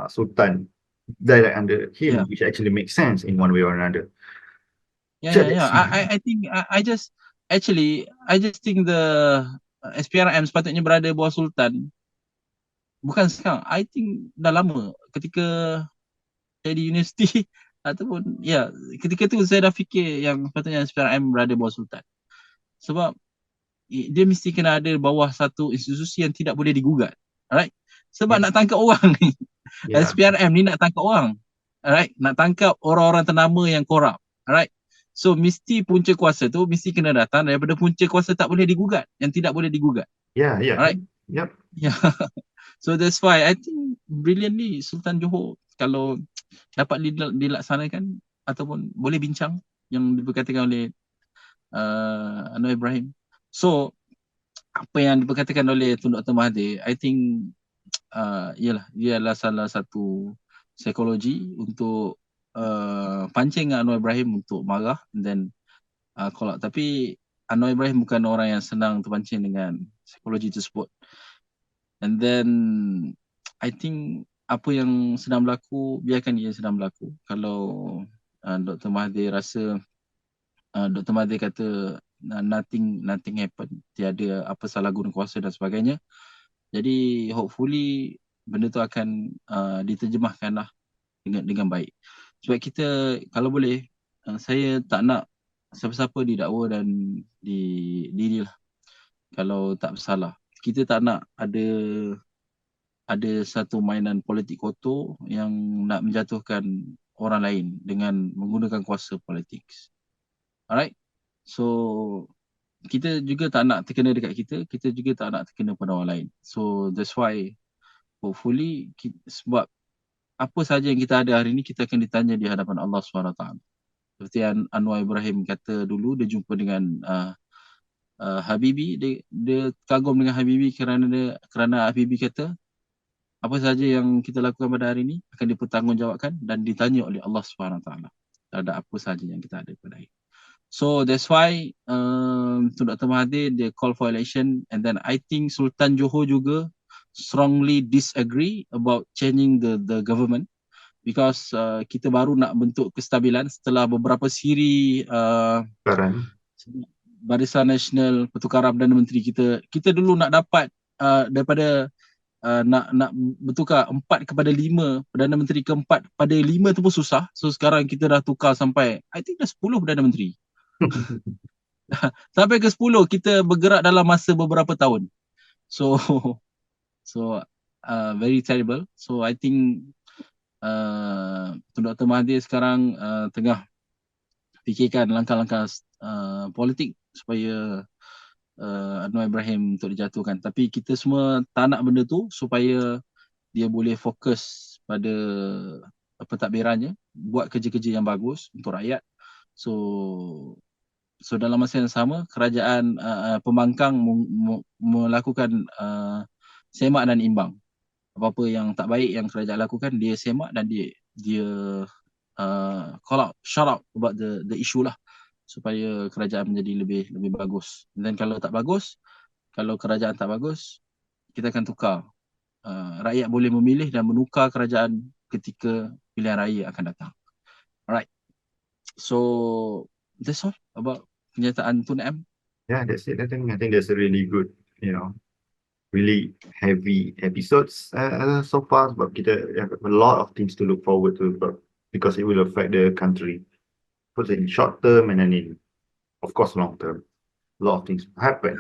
Sultan, direct under him, which actually makes sense in one way or another. Yeah. I think I just think the SPRM sepatutnya berada bawah Sultan. Bukan sekarang. I think dah lama ketika saya di universiti ataupun ketika tu saya dah fikir yang sepatutnya SPRM berada bawah Sultan. Sebab dia mesti kena ada bawah satu institusi yang tidak boleh digugat. Alright? Sebab nak tangkap orang ni. SPRM ni nak tangkap orang. Alright? Nak tangkap orang-orang ternama yang korup. Alright? So mesti punca kuasa tu mesti kena datang daripada punca kuasa tak boleh digugat, yang tidak boleh digugat. Yeah. Alright? Yep. Yeah. So that's why I think brilliantly Sultan Johor kalau dapat dilaksanakan ataupun boleh bincang yang diperkatakan oleh Anwar Ibrahim. So apa yang diperkatakan oleh Tun Dr. Mahathir, I think dia adalah salah satu psikologi untuk pancing Anwar Ibrahim untuk marah dan call out. Tapi Anwar Ibrahim bukan orang yang senang terpancing dengan psikologi tersebut. And then I think apa yang sedang berlaku, biarkan ia sedang berlaku. Kalau Dr. Mahathir rasa, Dr. Mahathir kata nothing happen, tiada apa salah guna kuasa dan sebagainya. Jadi hopefully benda tu akan diterjemahkan lah dengan baik. Sebab kita kalau boleh, saya tak nak siapa-siapa didakwa dan didirilah kalau tak bersalah. Kita tak nak ada satu mainan politik kotor yang nak menjatuhkan orang lain dengan menggunakan kuasa politik. Alright? So kita juga tak nak terkena dekat kita juga tak nak terkena pada orang lain. So that's why hopefully sebab apa sahaja yang kita ada hari ini kita akan ditanya di hadapan Allah SWT. Seperti Anwar Ibrahim kata dulu, dia jumpa dengan Habibie, dia kagum dengan Habibie kerana Habibie kata apa saja yang kita lakukan pada hari ini akan dipertanggungjawabkan dan ditanya oleh Allah SWT terhadap apa saja yang kita ada pada hari. So that's why Tun Dr. Mahathir dia call for election, and then I think Sultan Johor juga strongly disagree about changing the government because kita baru nak bentuk kestabilan setelah beberapa siri Sekarang. Barisan Nasional Pertukaran Perdana Menteri kita dulu nak dapat daripada nak bertukar 4 kepada 5, Perdana Menteri keempat pada 5 tu pun susah. So sekarang kita dah tukar sampai I think dah 10 Perdana Menteri. Sampai ke 10 kita bergerak dalam masa beberapa tahun. So very terrible. So I think Dr. Mahathir sekarang tengah fikirkan langkah-langkah politik supaya Anwar Ibrahim untuk dijatuhkan. Tapi kita semua tak nak benda tu supaya dia boleh fokus pada pentadbirannya, buat kerja-kerja yang bagus untuk rakyat. So dalam masa yang sama kerajaan pembangkang melakukan semak dan imbang. Apa-apa yang tak baik yang kerajaan lakukan dia semak dan dia call out, shout out about the issue lah, supaya kerajaan menjadi lebih bagus. Dan kalau tak bagus, kalau kerajaan tak bagus, kita akan tukar. Rakyat boleh memilih dan menukar kerajaan ketika pilihan raya akan datang. Alright. So that's all about kenyataan Tun M. Yeah, that's it. I think that's a really good, really heavy episodes so far. But kita have a lot of things to look forward to, because it will affect the country, both in short term and then in, of course, long term. A lot of things happen.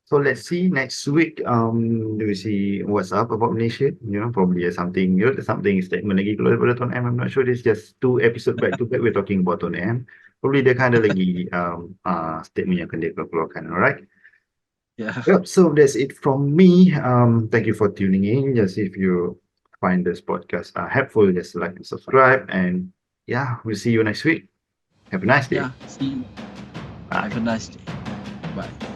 So let's see next week. Do we see what's up about Malaysia? Probably something. Something statement lagi keluar daripada Tuan M. I'm not sure. This just 2 episodes back to back. We're talking about Tuan M. Probably dia kind of lagi statement yang akan dia keluarkan. Alright. Yeah. Yep. So that's it from me. Thank you for tuning in. Just if you find this podcast helpful, just like and subscribe. And yeah, we'll see you next week. Have a nice day. Yeah. See you. Bye. Have a nice day. Bye.